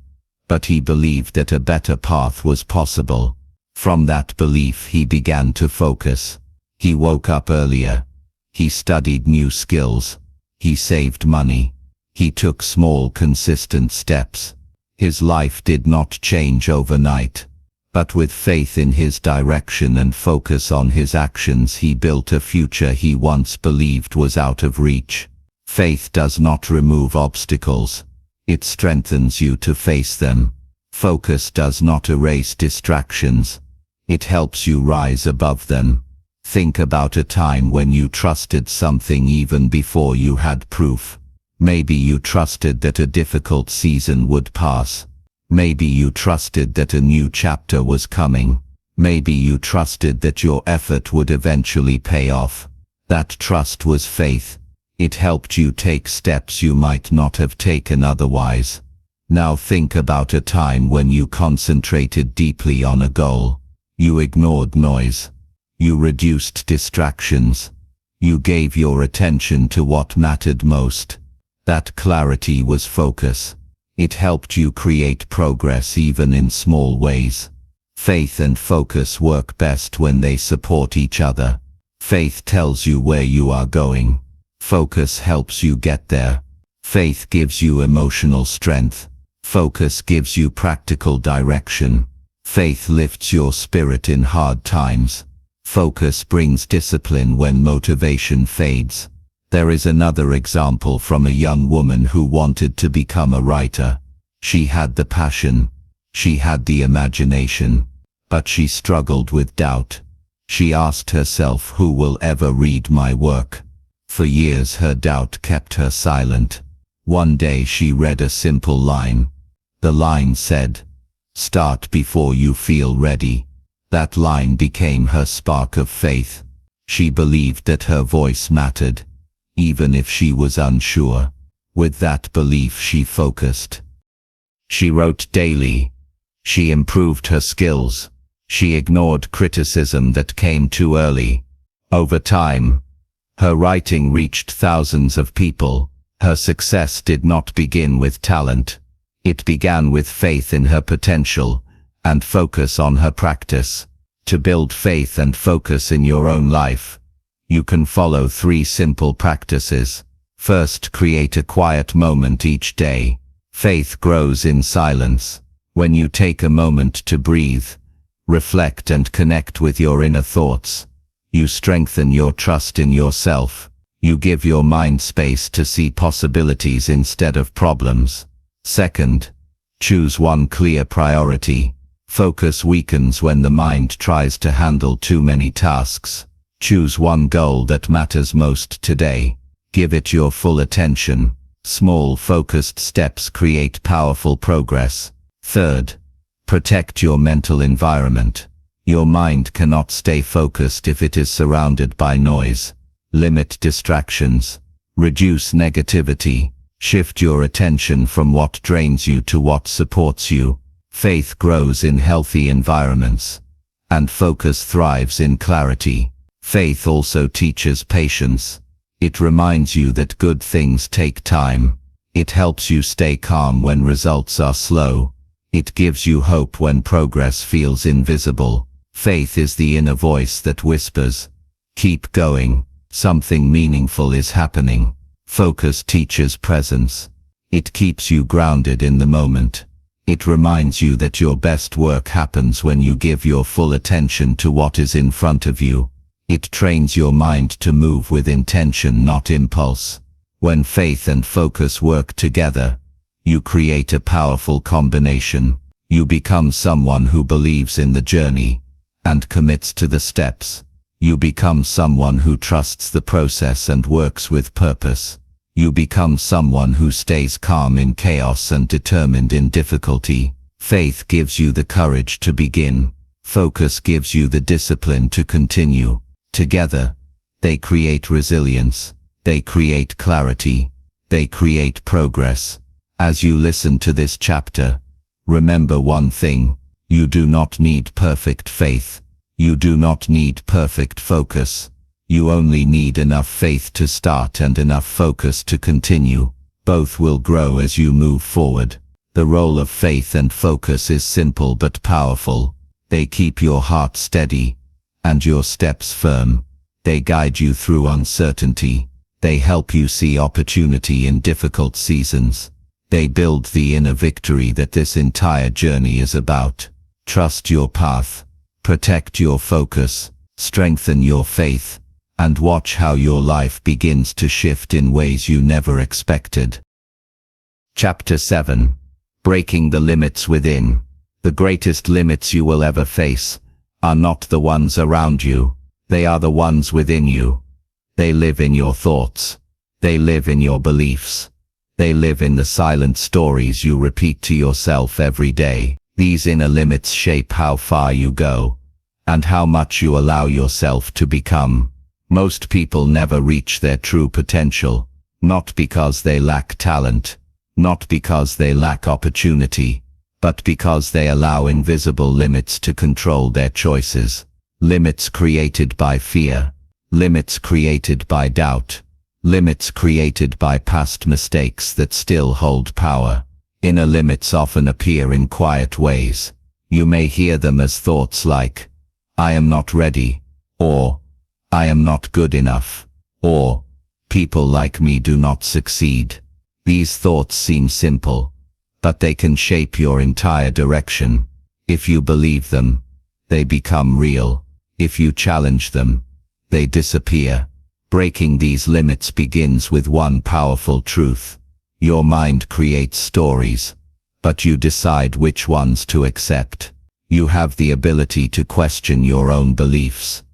but he believed that a better path was possible. From that belief he began to focus. He woke up earlier. He studied new skills. He saved money. He took small, consistent steps. His life did not change overnight, but with faith in his direction and focus on his actions, he built a future he once believed was out of reach. Faith does not remove obstacles. It strengthens you to face them. Focus does not erase distractions. It helps you rise above them. Think about a time when you trusted something even before you had proof. Maybe you trusted that a difficult season would pass. Maybe you trusted that a new chapter was coming. Maybe you trusted that your effort would eventually pay off. That trust was faith. It helped you take steps you might not have taken otherwise. Now think about a time when you concentrated deeply on a goal. You ignored noise. You reduced distractions. You gave your attention to what mattered most. That clarity was focus. It helped you create progress even in small ways. Faith and focus work best when they support each other. Faith tells you where you are going. Focus helps you get there. Faith gives you emotional strength. Focus gives you practical direction. Faith lifts your spirit in hard times. Focus brings discipline when motivation fades. There is another example from a young woman who wanted to become a writer. She had the passion, she had the imagination, but she struggled with doubt. She asked herself, who will ever read my work? For years her doubt kept her silent. One day she read a simple line. The line said, "Start before you feel ready." That line became her spark of faith. She believed that her voice mattered, even if she was unsure. With that belief she focused. She wrote daily. She improved her skills. She ignored criticism that came too early. Over time, her writing reached thousands of people. Her success did not begin with talent. It began with faith in her potential and focus on her practice. To build faith and focus in your own life, you can follow 3 simple practices. First, create a quiet moment each day. Faith grows in silence. When you take a moment to breathe, reflect and connect with your inner thoughts, you strengthen your trust in yourself. You give your mind space to see possibilities instead of problems. Second, choose one clear priority. Focus weakens when the mind tries to handle too many tasks. Choose one goal that matters most today. Give it your full attention. Small focused steps create powerful progress. Third, protect your mental environment. Your mind cannot stay focused if it is surrounded by noise. Limit distractions. Reduce negativity. Shift your attention from what drains you to what supports you. Faith grows in healthy environments, and focus thrives in clarity. Faith also teaches patience. It reminds you that good things take time. It helps you stay calm when results are slow. It gives you hope when progress feels invisible. Faith is the inner voice that whispers, "Keep going, something meaningful is happening." Focus teaches presence. It keeps you grounded in the moment. It reminds you that your best work happens when you give your full attention to what is in front of you. It trains your mind to move with intention, not impulse. When faith and focus work together, you create a powerful combination. You become someone who believes in the journey and commits to the steps. You become someone who trusts the process and works with purpose. You become someone who stays calm in chaos and determined in difficulty. Faith gives you the courage to begin. Focus gives you the discipline to continue. Together, they create resilience. They create clarity. They create progress. As you listen to this chapter, remember one thing: you do not need perfect faith. You do not need perfect focus. You only need enough faith to start and enough focus to continue. Both will grow as you move forward. The role of faith and focus is simple but powerful. They keep your heart steady and your steps firm. They guide you through uncertainty. They help you see opportunity in difficult seasons. They build the inner victory that this entire journey is about. Trust your path, protect your focus, strengthen your faith, and watch how your life begins to shift in ways you never expected. Chapter 7. Breaking the limits within. The greatest limits you will ever face are not the ones around you. They are the ones within you. They live in your thoughts. They live in your beliefs. They live in the silent stories you repeat to yourself every day. These inner limits shape how far you go and how much you allow yourself to become. Most people never reach their true potential, not because they lack talent, not because they lack opportunity, but because they allow invisible limits to control their choices. Limits created by fear, limits created by doubt, limits created by past mistakes that still hold power. Inner limits often appear in quiet ways. You may hear them as thoughts like, "I am not ready," or "I am not good enough," or "People like me do not succeed." These thoughts seem simple, but they can shape your entire direction. If you believe them, they become real. If you challenge them, they disappear. Breaking these limits begins with one powerful truth. Your mind creates stories, but you decide which ones to accept. You have the ability to question your own beliefs.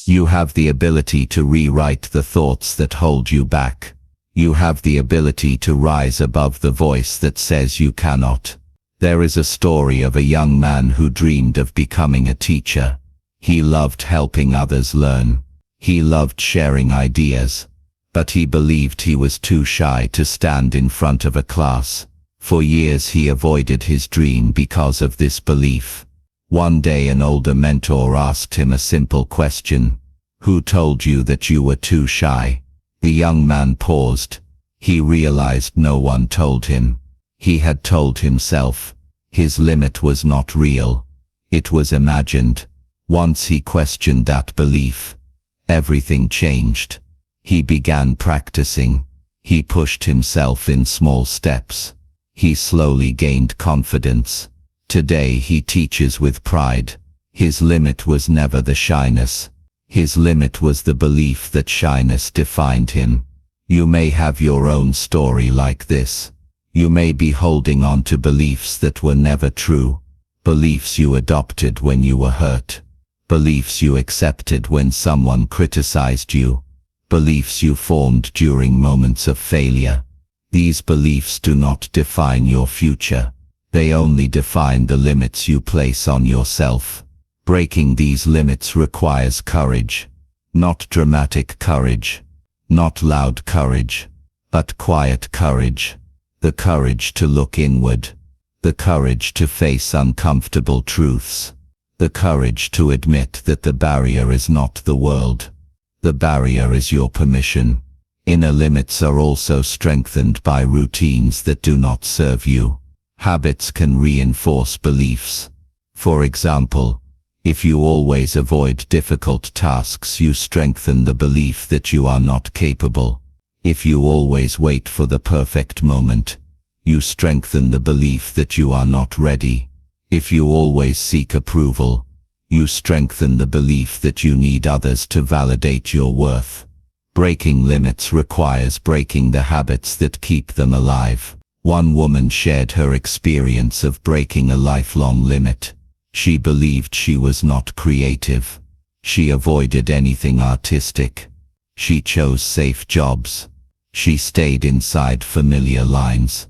You have the ability to rewrite the thoughts that hold you back. You have the ability to rise above the voice that says you cannot. There is a story of a young man who dreamed of becoming a teacher. He loved helping others learn. He loved sharing ideas. But he believed he was too shy to stand in front of a class. For years he avoided his dream because of this belief. One day an older mentor asked him a simple question. Who told you that you were too shy? The young man paused. He realized no one told him. He had told himself. His limit was not real. It was imagined. Once he questioned that belief, everything changed. He began practicing. He pushed himself in small steps. He slowly gained confidence. Today he teaches with pride. His limit was never the shyness. His limit was the belief that shyness defined him. You may have your own story like this. You may be holding on to beliefs that were never true. Beliefs you adopted when you were hurt. Beliefs you accepted when someone criticized you. Beliefs you formed during moments of failure. These beliefs do not define your future. They only define the limits you place on yourself. Breaking these limits requires courage. Not dramatic courage. Not loud courage. But quiet courage. The courage to look inward. The courage to face uncomfortable truths. The courage to admit that the barrier is not the world. The barrier is your permission. Inner limits are also strengthened by routines that do not serve you. Habits can reinforce beliefs. For example, if you always avoid difficult tasks, you strengthen the belief that you are not capable. If you always wait for the perfect moment, you strengthen the belief that you are not ready. If you always seek approval, you strengthen the belief that you need others to validate your worth. Breaking limits requires breaking the habits that keep them alive. One woman shared her experience of breaking a lifelong limit. She believed she was not creative. She avoided anything artistic. She chose safe jobs. She stayed inside familiar lines.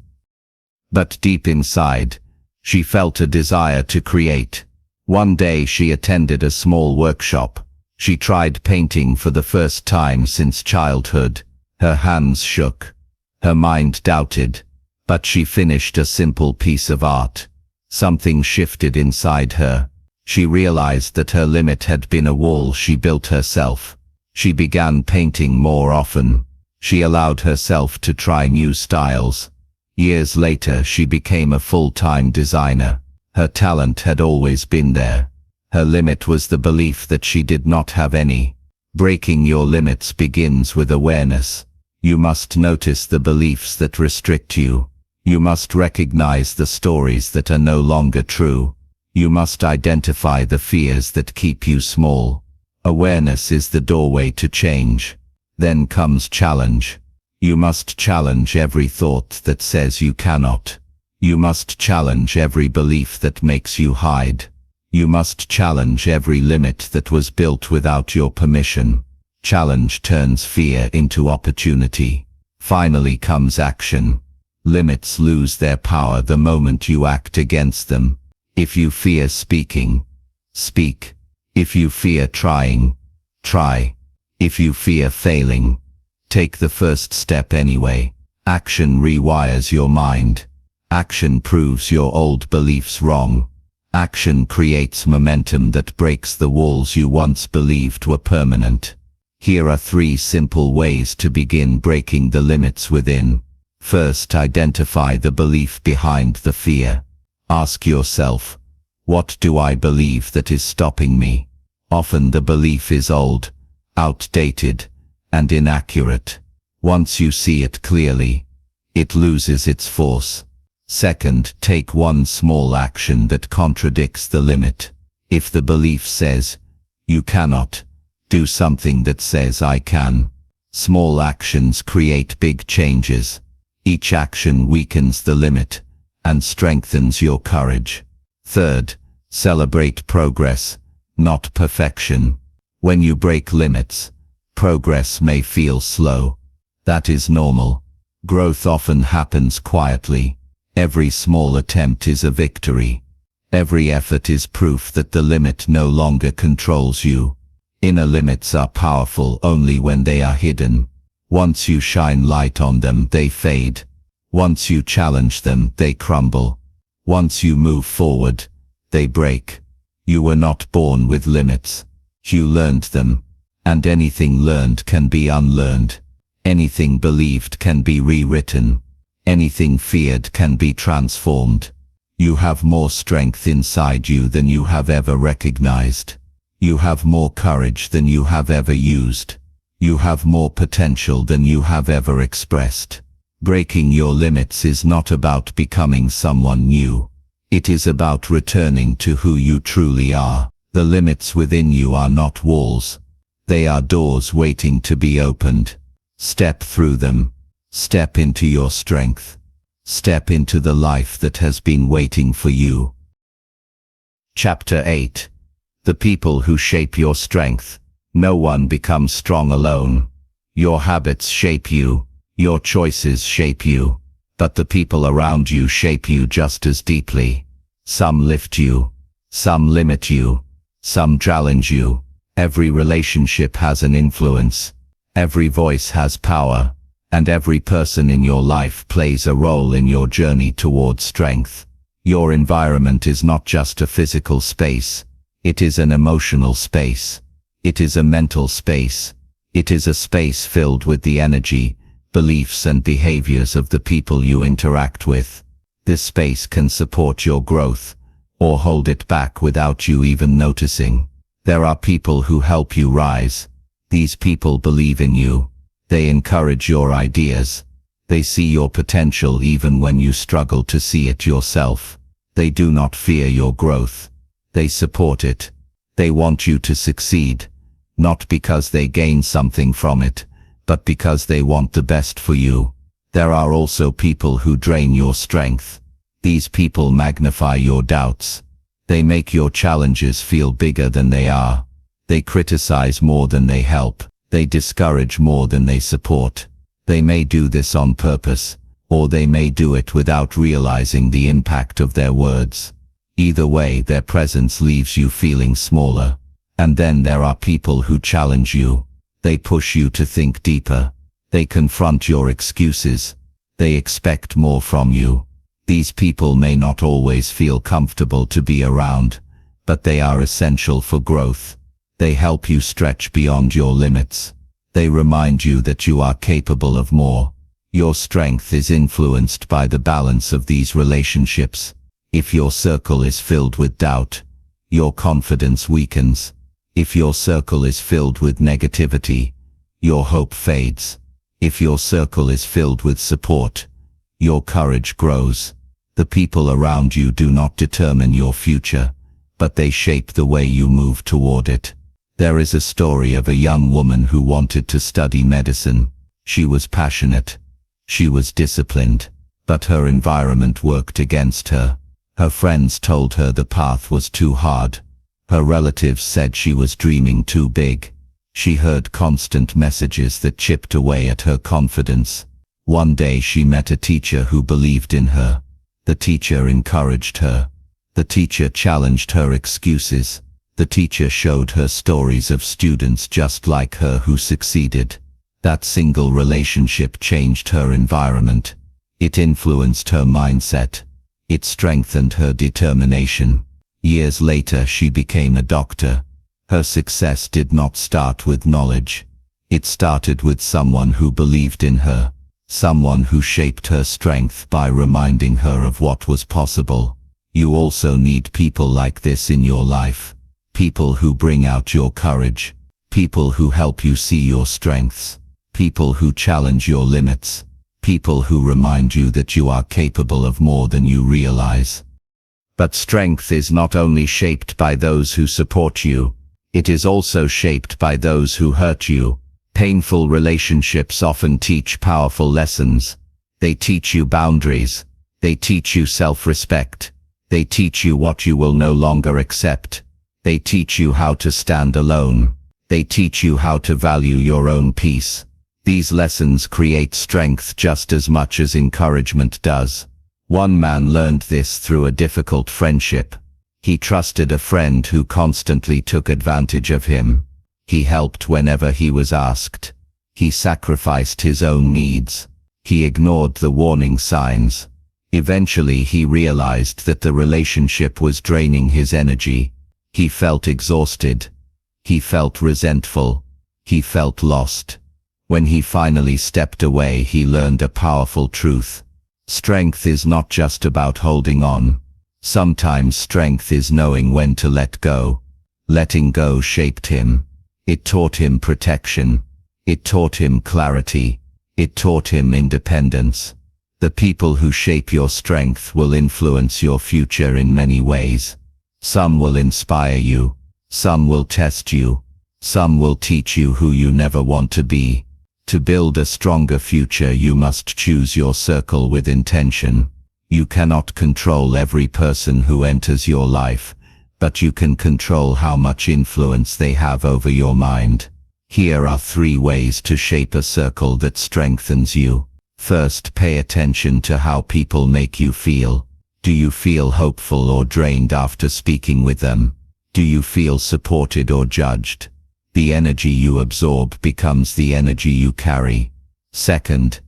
But deep inside, she felt a desire to create. One day she attended a small workshop. She tried painting for the first time since childhood. Her hands shook. Her mind doubted. But she finished a simple piece of art. Something shifted inside her. She realized that her limit had been a wall she built herself. She began painting more often. She allowed herself to try new styles. Years later she became a full-time designer. Her talent had always been there. Her limit was the belief that she did not have any. Breaking your limits begins with awareness. You must notice the beliefs that restrict you. You must recognize the stories that are no longer true. You must identify the fears that keep you small. Awareness is the doorway to change. Then comes challenge. You must challenge every thought that says you cannot. You must challenge every belief that makes you hide. You must challenge every limit that was built without your permission. Challenge turns fear into opportunity. Finally comes action. Limits lose their power the moment you act against them. If you fear speaking, speak. If you fear trying, try. If you fear failing, take the first step anyway. Action rewires your mind. Action proves your old beliefs wrong. Action creates momentum that breaks the walls you once believed were permanent. Here are 3 simple ways to begin breaking the limits within. First, identify the belief behind the fear. Ask yourself, what do I believe that is stopping me? Often the belief is old, outdated, and inaccurate. Once you see it clearly, it loses its force. Second, take one small action that contradicts the limit. If the belief says, You cannot do something that says I can. Small actions create big changes. Each action weakens the limit and strengthens your courage. Third, celebrate progress, not perfection. When you break limits, progress may feel slow. That is normal. Growth often happens quietly. Every small attempt is a victory. Every effort is proof that the limit no longer controls you. Inner limits are powerful only when they are hidden. Once you shine light on them, they fade. Once you challenge them, they crumble. Once you move forward, they break. You were not born with limits. You learned them. And anything learned can be unlearned. Anything believed can be rewritten. Anything feared can be transformed. You have more strength inside you than you have ever recognized. You have more courage than you have ever used. You have more potential than you have ever expressed. Breaking your limits is not about becoming someone new. It is about returning to who you truly are. The limits within you are not walls. They are doors waiting to be opened. Step through them. Step into your strength. Step into the life that has been waiting for you. Chapter 8. The people who shape your strength. No one becomes strong alone. Your habits shape you. Your choices shape you. But the people around you shape you just as deeply. Some lift you. Some limit you. Some challenge you. Every relationship has an influence. Every voice has power. And every person in your life plays a role in your journey towards strength. Your environment is not just a physical space. It is an emotional space. It is a mental space. It is a space filled with the energy, beliefs and behaviors of the people you interact with. This space can support your growth, or hold it back without you even noticing. There are people who help you rise. These people believe in you. They encourage your ideas. They see your potential even when you struggle to see it yourself. They do not fear your growth. They support it. They want you to succeed, not because they gain something from it, but because they want the best for you. There are also people who drain your strength. These people magnify your doubts. They make your challenges feel bigger than they are. They criticize more than they help. They discourage more than they support. They may do this on purpose, or they may do it without realizing the impact of their words. Either way, their presence leaves you feeling smaller. And then there are people who challenge you. They push you to think deeper. They confront your excuses. They expect more from you. These people may not always feel comfortable to be around, but they are essential for growth. They help you stretch beyond your limits. They remind you that you are capable of more. Your strength is influenced by the balance of these relationships. If your circle is filled with doubt, your confidence weakens. If your circle is filled with negativity, your hope fades. If your circle is filled with support, your courage grows. The people around you do not determine your future, but they shape the way you move toward it. There is a story of a young woman who wanted to study medicine. She was passionate. She was disciplined, but her environment worked against her. Her friends told her the path was too hard. Her relatives said she was dreaming too big. She heard constant messages that chipped away at her confidence. One day she met a teacher who believed in her. The teacher encouraged her. The teacher challenged her excuses. The teacher showed her stories of students just like her who succeeded. That single relationship changed her environment. It influenced her mindset. It strengthened her determination. Years later she became a doctor. Her success did not start with knowledge. It started with someone who believed in her. Someone who shaped her strength by reminding her of what was possible. You also need people like this in your life. People who bring out your courage. People who help you see your strengths. People who challenge your limits. People who remind you that you are capable of more than you realize. But strength is not only shaped by those who support you. It is also shaped by those who hurt you. Painful relationships often teach powerful lessons. They teach you boundaries. They teach you self-respect. They teach you what you will no longer accept. They teach you how to stand alone. They teach you how to value your own peace. These lessons create strength just as much as encouragement does. One man learned this through a difficult friendship. He trusted a friend who constantly took advantage of him. He helped whenever he was asked. He sacrificed his own needs. He ignored the warning signs. Eventually he realized that the relationship was draining his energy. He felt exhausted. He felt resentful. He felt lost. When he finally stepped away, he learned a powerful truth. Strength is not just about holding on. Sometimes strength is knowing when to let go. Letting go shaped him. It taught him protection. It taught him clarity. It taught him independence. The people who shape your strength will influence your future in many ways. Some will inspire you. Some will test you. Some will teach you who you never want to be. To build a stronger future, you must choose your circle with intention. You cannot control every person who enters your life, but you can control how much influence they have over your mind. Here are 3 ways to shape a circle that strengthens you. First, pay attention to how people make you feel. Do you feel hopeful or drained after speaking with them? Do you feel supported or judged? The energy you absorb becomes the energy you carry. Second,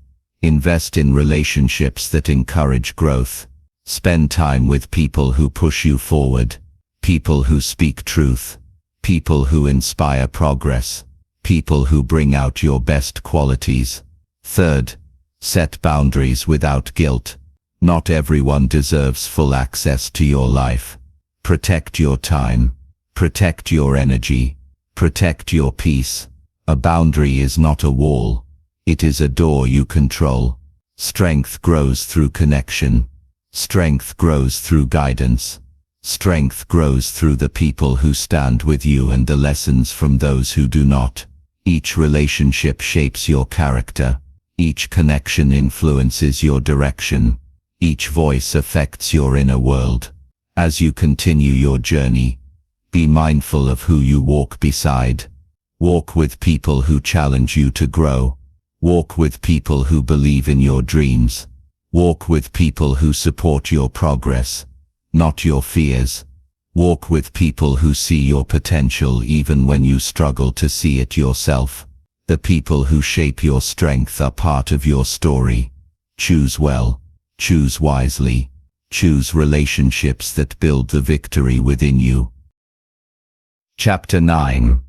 invest in relationships that encourage growth. Spend time with people who push you forward. People who speak truth. People who inspire progress. People who bring out your best qualities. Third, set boundaries without guilt. Not everyone deserves full access to your life. Protect your time. Protect your energy. Protect your peace. A boundary is not a wall. It is a door you control. Strength grows through connection. Strength grows through guidance. Strength grows through the people who stand with you and the lessons from those who do not. Each relationship shapes your character. Each connection influences your direction. Each voice affects your inner world. As you continue your journey, be mindful of who you walk beside. Walk with people who challenge you to grow. Walk with people who believe in your dreams. Walk with people who support your progress, not your fears. Walk with people who see your potential even when you struggle to see it yourself. The people who shape your strength are part of your story. Choose well. Choose wisely. Choose relationships that build the victory within you. Chapter 9.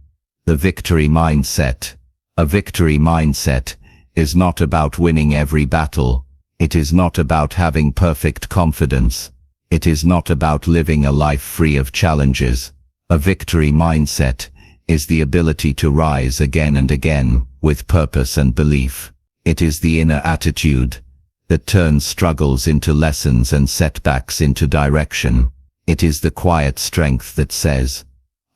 The Victory Mindset. A victory mindset is not about winning every battle. It is not about having perfect confidence. It is not about living a life free of challenges. A victory mindset is the ability to rise again and again with purpose and belief. It is the inner attitude that turns struggles into lessons and setbacks into direction. It is the quiet strength that says,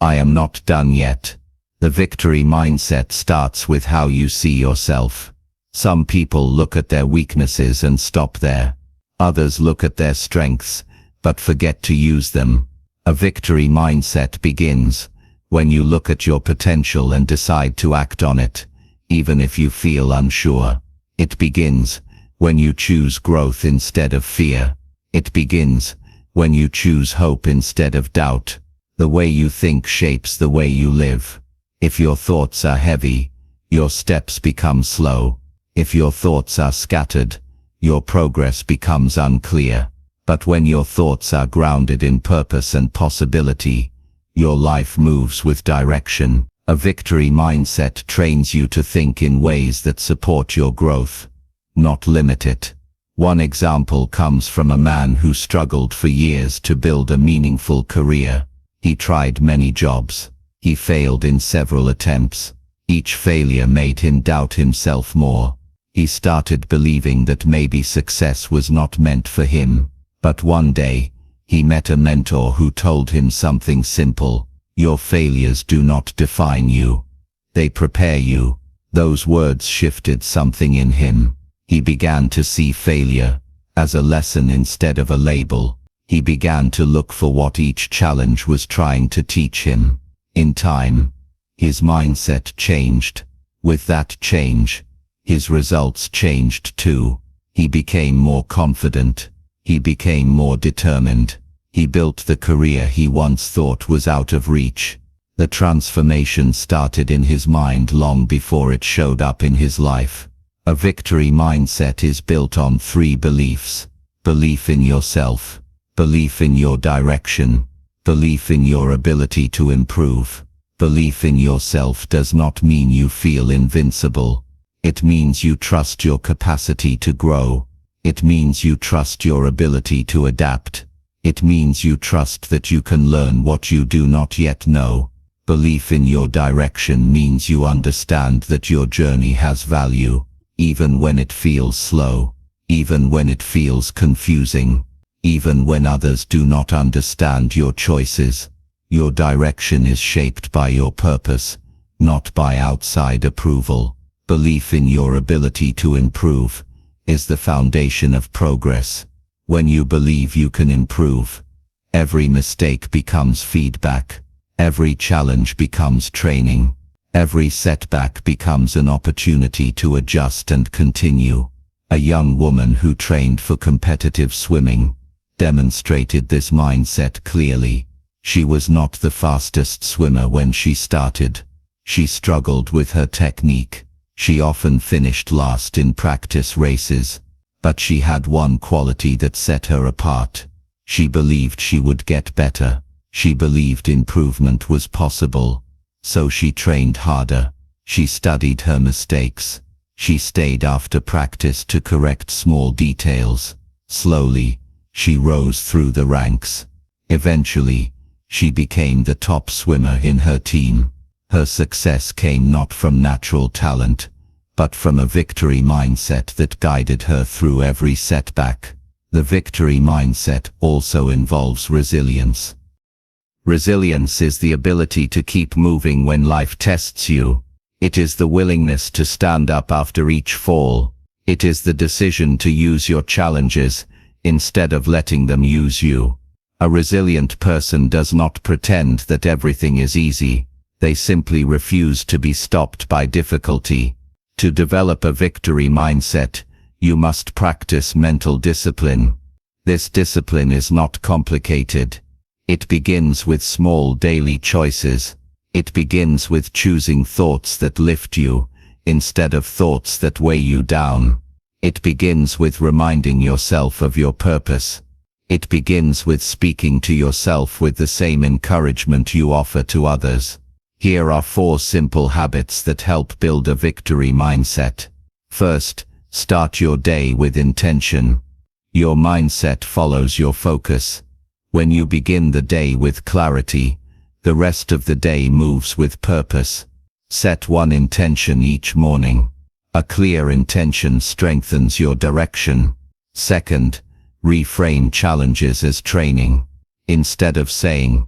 I am not done yet. The victory mindset starts with how you see yourself. Some people look at their weaknesses and stop there. Others look at their strengths, but forget to use them. A victory mindset begins when you look at your potential and decide to act on it, even if you feel unsure. It begins when you choose growth instead of fear. It begins when you choose hope instead of doubt. The way you think shapes the way you live. If your thoughts are heavy, your steps become slow. If your thoughts are scattered, your progress becomes unclear. But when your thoughts are grounded in purpose and possibility, your life moves with direction. A victory mindset trains you to think in ways that support your growth, not limit it. One example comes from a man who struggled for years to build a meaningful career. He tried many jobs. He failed in several attempts. Each failure made him doubt himself more. He started believing that maybe success was not meant for him. But one day, he met a mentor who told him something simple. Your failures do not define you. They prepare you. Those words shifted something in him. He began to see failure as a lesson instead of a label. He began to look for what each challenge was trying to teach him. In time, his mindset changed. With that change, his results changed too. He became more confident. He became more determined. He built the career he once thought was out of reach. The transformation started in his mind long before it showed up in his life. A victory mindset is built on 3 beliefs: belief in yourself, belief in your direction, belief in your ability to improve. Belief in yourself does not mean you feel invincible. It means you trust your capacity to grow. It means you trust your ability to adapt. It means you trust that you can learn what you do not yet know. Belief in your direction means you understand that your journey has value, even when it feels slow, even when it feels confusing, even when others do not understand your choices. Your direction is shaped by your purpose, not by outside approval. Belief in your ability to improve is the foundation of progress. When you believe you can improve, every mistake becomes feedback. Every challenge becomes training. Every setback becomes an opportunity to adjust and continue. A young woman who trained for competitive swimming demonstrated this mindset clearly. She was not the fastest swimmer when she started. She struggled with her technique. She often finished last in practice races. But she had one quality that set her apart. She believed she would get better. She believed improvement was possible. So she trained harder. She studied her mistakes. She stayed after practice to correct small details. Slowly, she rose through the ranks. Eventually, she became the top swimmer in her team. Her success came not from natural talent, but from a victory mindset that guided her through every setback. The victory mindset also involves resilience. Resilience is the ability to keep moving when life tests you. It is the willingness to stand up after each fall. It is the decision to use your challenges instead of letting them use you. A resilient person does not pretend that everything is easy. They simply refuse to be stopped by difficulty. To develop a victory mindset, you must practice mental discipline. This discipline is not complicated. It begins with small daily choices. It begins with choosing thoughts that lift you, instead of thoughts that weigh you down. It begins with reminding yourself of your purpose. It begins with speaking to yourself with the same encouragement you offer to others. Here are 4 simple habits that help build a victory mindset. First, start your day with intention. Your mindset follows your focus. When you begin the day with clarity, the rest of the day moves with purpose. Set one intention each morning. A clear intention strengthens your direction. Second, reframe challenges as training. Instead of saying,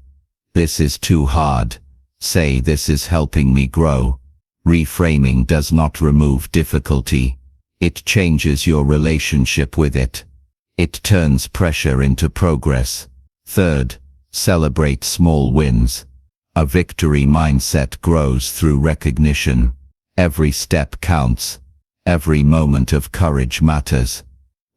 "This is too hard," say, "This is helping me grow." Reframing does not remove difficulty. It changes your relationship with it. It turns pressure into progress. Third, celebrate small wins. A victory mindset grows through recognition. Every step counts. Every moment of courage matters.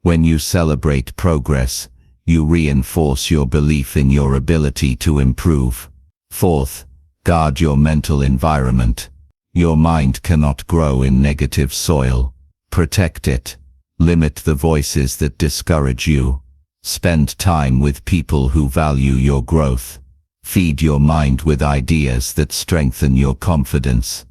When you celebrate progress, you reinforce your belief in your ability to improve. Fourth, guard your mental environment. Your mind cannot grow in negative soil. Protect it. Limit the voices that discourage you. Spend time with people who value your growth. Feed your mind with ideas that strengthen your confidence.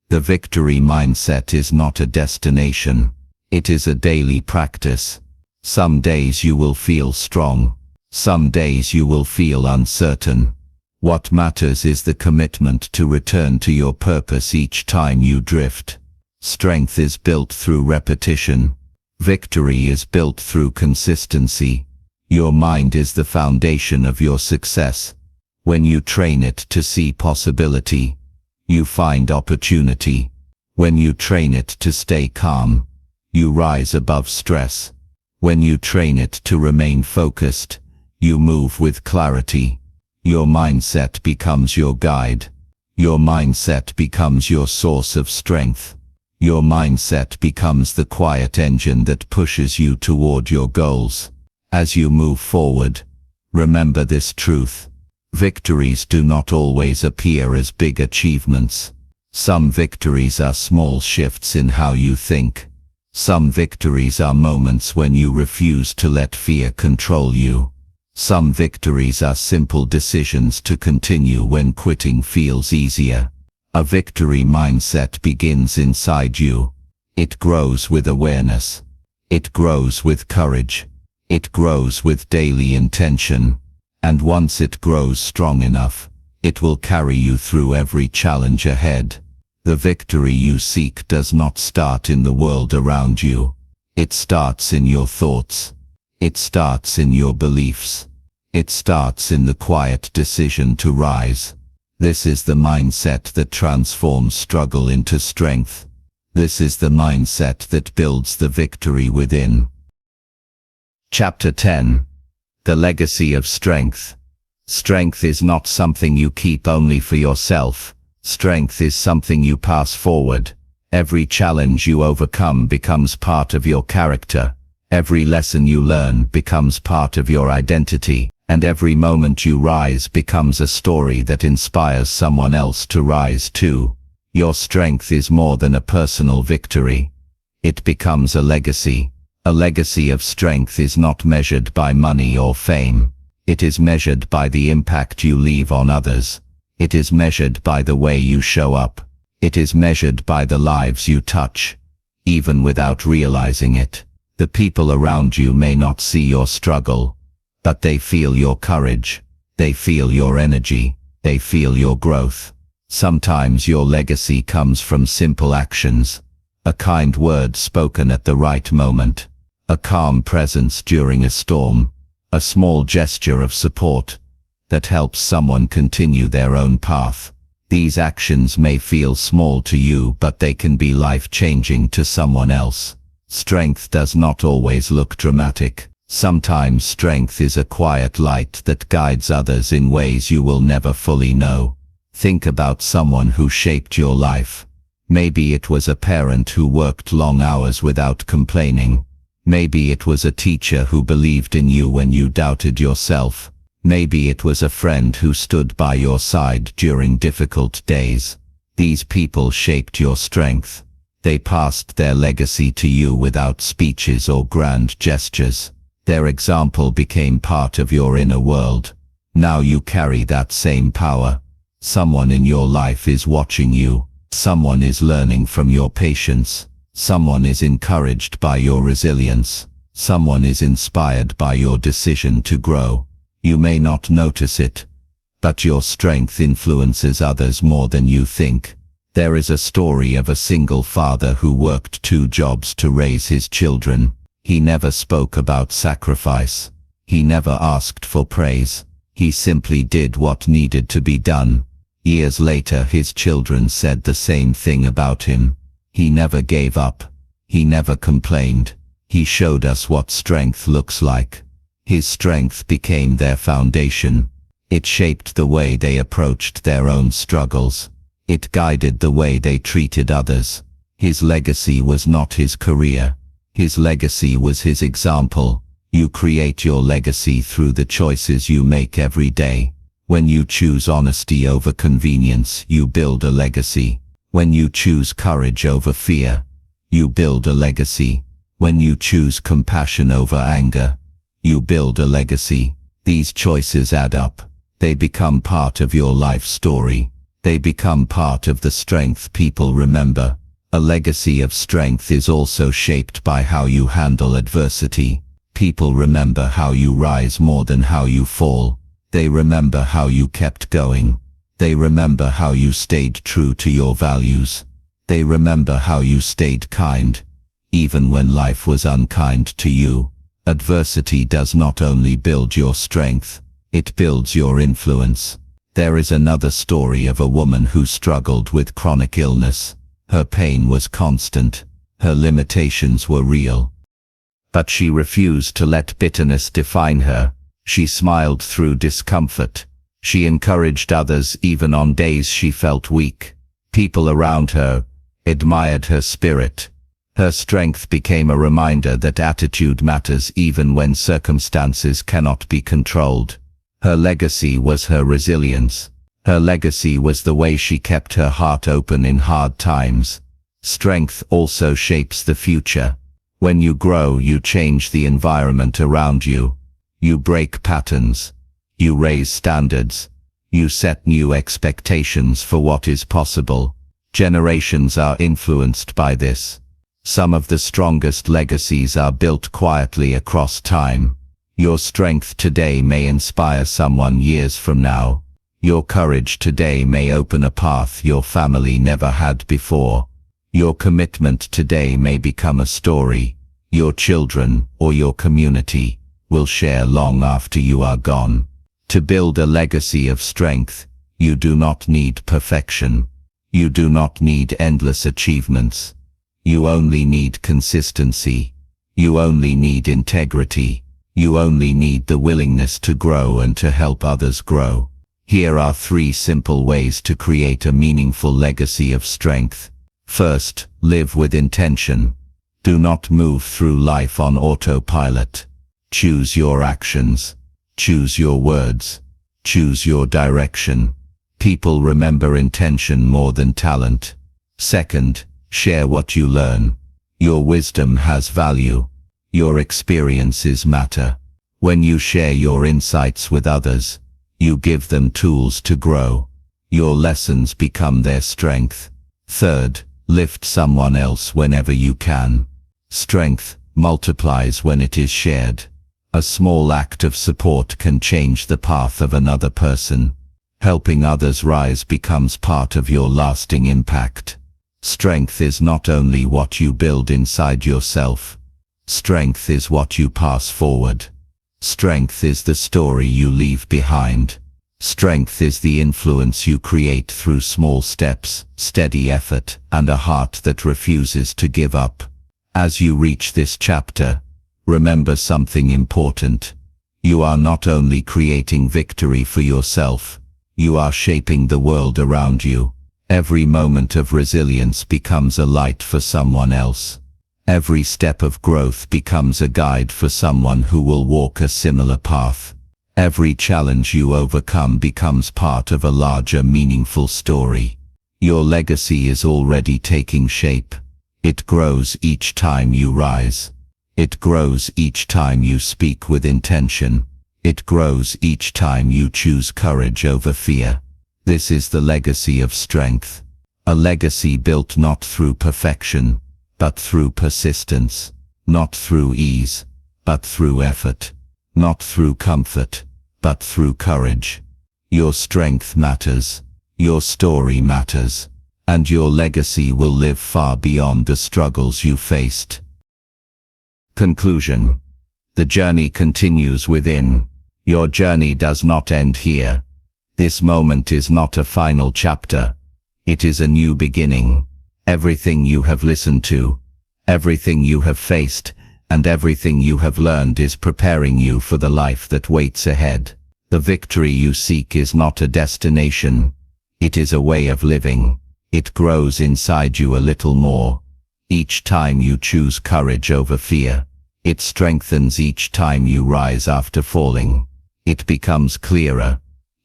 The victory mindset is not a destination. It is a daily practice. Some days you will feel strong. Some days you will feel uncertain. What matters is the commitment to return to your purpose each time you drift. Strength is built through repetition. Victory is built through consistency. Your mind is the foundation of your success. When you train it to see possibility, you find opportunity. When you train it to stay calm, you rise above stress. When you train it to remain focused, you move with clarity. Your mindset becomes your guide. Your mindset becomes your source of strength. Your mindset becomes the quiet engine that pushes you toward your goals. As you move forward, remember this truth. Victories do not always appear as big achievements. Some victories are small shifts in how you think. Some victories are moments when you refuse to let fear control you. Some victories are simple decisions to continue when quitting feels easier. A victory mindset begins inside you. It grows with awareness. It grows with courage. It grows with daily intention. And once it grows strong enough, it will carry you through every challenge ahead. The victory you seek does not start in the world around you. It starts in your thoughts. It starts in your beliefs. It starts in the quiet decision to rise. This is the mindset that transforms struggle into strength. This is the mindset that builds the victory within. Chapter 10. The Legacy of Strength. Strength is not something you keep only for yourself. Strength is something you pass forward. Every challenge you overcome becomes part of your character. Every lesson you learn becomes part of your identity. And every moment you rise becomes a story that inspires someone else to rise too. Your strength is more than a personal victory. It becomes a legacy. A legacy of strength is not measured by money or fame. It is measured by the impact you leave on others. It is measured by the way you show up. It is measured by the lives you touch. Even without realizing it, the people around you may not see your struggle, but they feel your courage. They feel your energy. They feel your growth. Sometimes your legacy comes from simple actions. A kind word spoken at the right moment. A calm presence during a storm. A small gesture of support that helps someone continue their own path. These actions may feel small to you, but they can be life-changing to someone else. Strength does not always look dramatic. Sometimes strength is a quiet light that guides others in ways you will never fully know. Think about someone who shaped your life. Maybe it was a parent who worked long hours without complaining. Maybe it was a teacher who believed in you when you doubted yourself. Maybe it was a friend who stood by your side during difficult days. These people shaped your strength. They passed their legacy to you without speeches or grand gestures. Their example became part of your inner world. Now you carry that same power. Someone in your life is watching you. Someone is learning from your patience. Someone is encouraged by your resilience. Someone is inspired by your decision to grow. You may not notice it, but your strength influences others more than you think. There is a story of a single father who worked 2 jobs to raise his children. He never spoke about sacrifice. He never asked for praise. He simply did what needed to be done. Years later, his children said the same thing about him. He never gave up. He never complained. He showed us what strength looks like. His strength became their foundation. It shaped the way they approached their own struggles. It guided the way they treated others. His legacy was not his career. His legacy was his example. You create your legacy through the choices you make every day. When you choose honesty over convenience, you build a legacy. When you choose courage over fear, you build a legacy. When you choose compassion over anger, you build a legacy. These choices add up. They become part of your life story. They become part of the strength people remember. A legacy of strength is also shaped by how you handle adversity. People remember how you rise more than how you fall. They remember how you kept going. They remember how you stayed true to your values. They remember how you stayed kind, even when life was unkind to you. Adversity does not only build your strength, it builds your influence. There is another story of a woman who struggled with chronic illness. Her pain was constant. Her limitations were real. But she refused to let bitterness define her. She smiled through discomfort. She encouraged others even on days she felt weak. People around her admired her spirit. Her strength became a reminder that attitude matters even when circumstances cannot be controlled. Her legacy was her resilience. Her legacy was the way she kept her heart open in hard times. Strength also shapes the future. When you grow, you change the environment around you. You break patterns. You raise standards. You set new expectations for what is possible. Generations are influenced by this. Some of the strongest legacies are built quietly across time. Your strength today may inspire someone years from now. Your courage today may open a path your family never had before. Your commitment today may become a story your children or your community will share long after you are gone. To build a legacy of strength, you do not need perfection. You do not need endless achievements. You only need consistency. You only need integrity. You only need the willingness to grow and to help others grow. Here are 3 simple ways to create a meaningful legacy of strength. First, live with intention. Do not move through life on autopilot. Choose your actions. Choose your words. Choose your direction. People remember intention more than talent. Second, share what you learn. Your wisdom has value. Your experiences matter. When you share your insights with others, you give them tools to grow. Your lessons become their strength. Third, lift someone else whenever you can. Strength multiplies when it is shared. A small act of support can change the path of another person. Helping others rise becomes part of your lasting impact. Strength is not only what you build inside yourself. Strength is what you pass forward. Strength is the story you leave behind. Strength is the influence you create through small steps, steady effort, and a heart that refuses to give up. As you reach this chapter, remember something important. You are not only creating victory for yourself, you are shaping the world around you. Every moment of resilience becomes a light for someone else. Every step of growth becomes a guide for someone who will walk a similar path. Every challenge you overcome becomes part of a larger, meaningful story. Your legacy is already taking shape. It grows each time you rise. It grows each time you speak with intention. It grows each time you choose courage over fear. This is the legacy of strength. A legacy built not through perfection, but through persistence. Not through ease, but through effort. Not through comfort, but through courage. Your strength matters. Your story matters. And your legacy will live far beyond the struggles you faced. Conclusion. The journey continues within. Your journey does not end here. This moment is not a final chapter. It is a new beginning. Everything you have listened to, everything you have faced, and everything you have learned is preparing you for the life that waits ahead. The victory you seek is not a destination. It is a way of living. It grows inside you a little more. Each time you choose courage over fear, it strengthens each time you rise after falling. It becomes clearer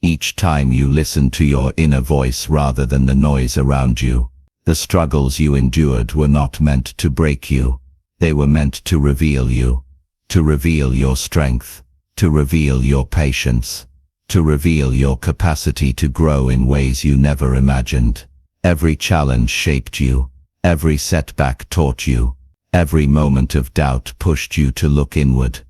each time you listen to your inner voice rather than the noise around you. The struggles you endured were not meant to break you. They were meant to reveal you, to reveal your strength, to reveal your patience, to reveal your capacity to grow in ways you never imagined. Every challenge shaped you. Every setback taught you. Every moment of doubt pushed you to look inward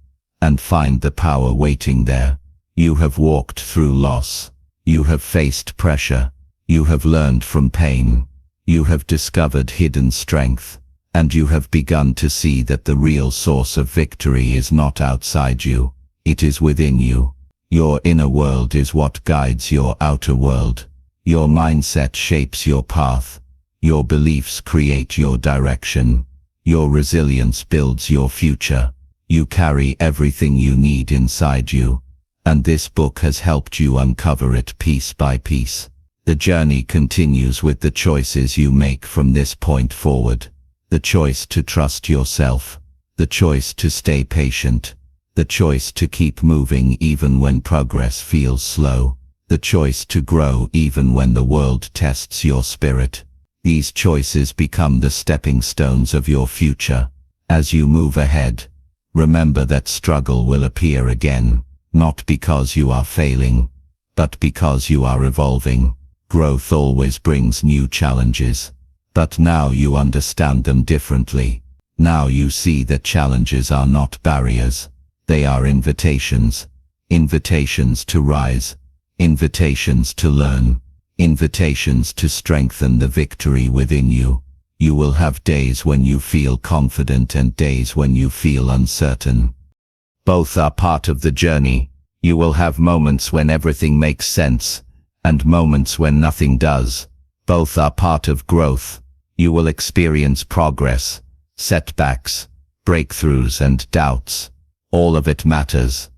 and find the power waiting there. You have walked through loss. You have faced pressure. You have learned from pain. You have discovered hidden strength. And you have begun to see that the real source of victory is not outside you. It is within you. Your inner world is what guides your outer world. Your mindset shapes your path. Your beliefs create your direction. Your resilience builds your future. You carry everything you need inside you, and this book has helped you uncover it piece by piece. The journey continues with the choices you make from this point forward. The choice to trust yourself. The choice to stay patient. The choice to keep moving even when progress feels slow. The choice to grow even when the world tests your spirit. These choices become the stepping stones of your future. As you move ahead, remember that struggle will appear again, not because you are failing, but because you are evolving. Growth always brings new challenges, but now you understand them differently. Now you see that challenges are not barriers. They are invitations. Invitations to rise. Invitations to learn. Invitations to strengthen the victory within you. You will have days when you feel confident and days when you feel uncertain. Both are part of the journey. You will have moments when everything makes sense, and moments when nothing does. Both are part of growth. You will experience progress, setbacks, breakthroughs and doubts. All of it matters.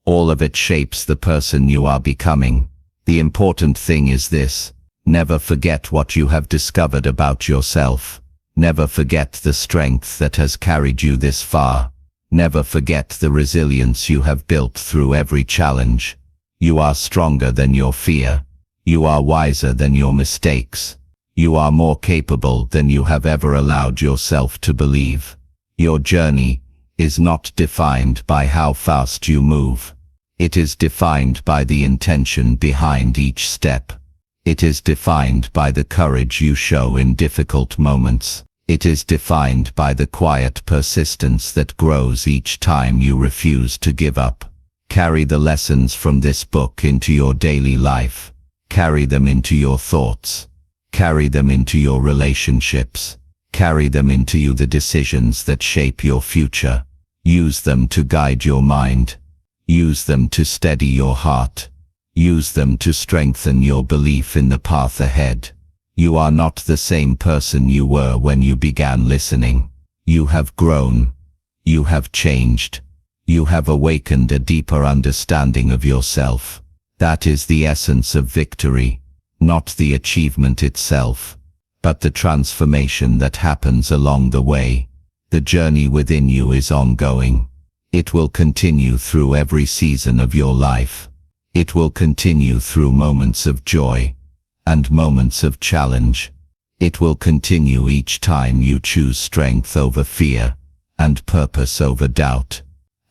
All of it shapes the person you are becoming. The important thing is this: never forget what you have discovered about yourself. Never forget the strength that has carried you this far. Never forget the resilience you have built through every challenge. You are stronger than your fear. You are wiser than your mistakes. You are more capable than you have ever allowed yourself to believe. Your journey is not defined by how fast you move. It is defined by the intention behind each step. It is defined by the courage you show in difficult moments. It is defined by the quiet persistence that grows each time you refuse to give up. Carry the lessons from this book into your daily life. Carry them into your thoughts. Carry them into your relationships. Carry them into the decisions that shape your future. Use them to guide your mind. Use them to steady your heart. Use them to strengthen your belief in the path ahead. You are not the same person you were when you began listening. You have grown. You have changed. You have awakened a deeper understanding of yourself. That is the essence of victory, not the achievement itself, but the transformation that happens along the way. The journey within you is ongoing. It will continue through every season of your life. It will continue through moments of joy and moments of challenge. It will continue each time you choose strength over fear and purpose over doubt.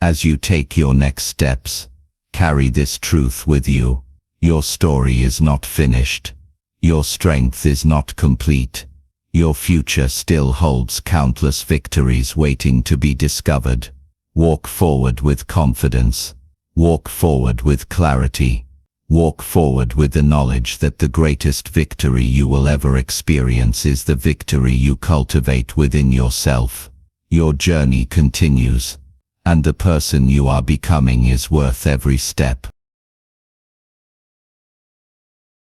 As you take your next steps, carry this truth with you. Your story is not finished. Your strength is not complete. Your future still holds countless victories waiting to be discovered. Walk forward with confidence. Walk forward with clarity. Walk forward with the knowledge that the greatest victory you will ever experience is the victory you cultivate within yourself. Your journey continues, and the person you are becoming is worth every step.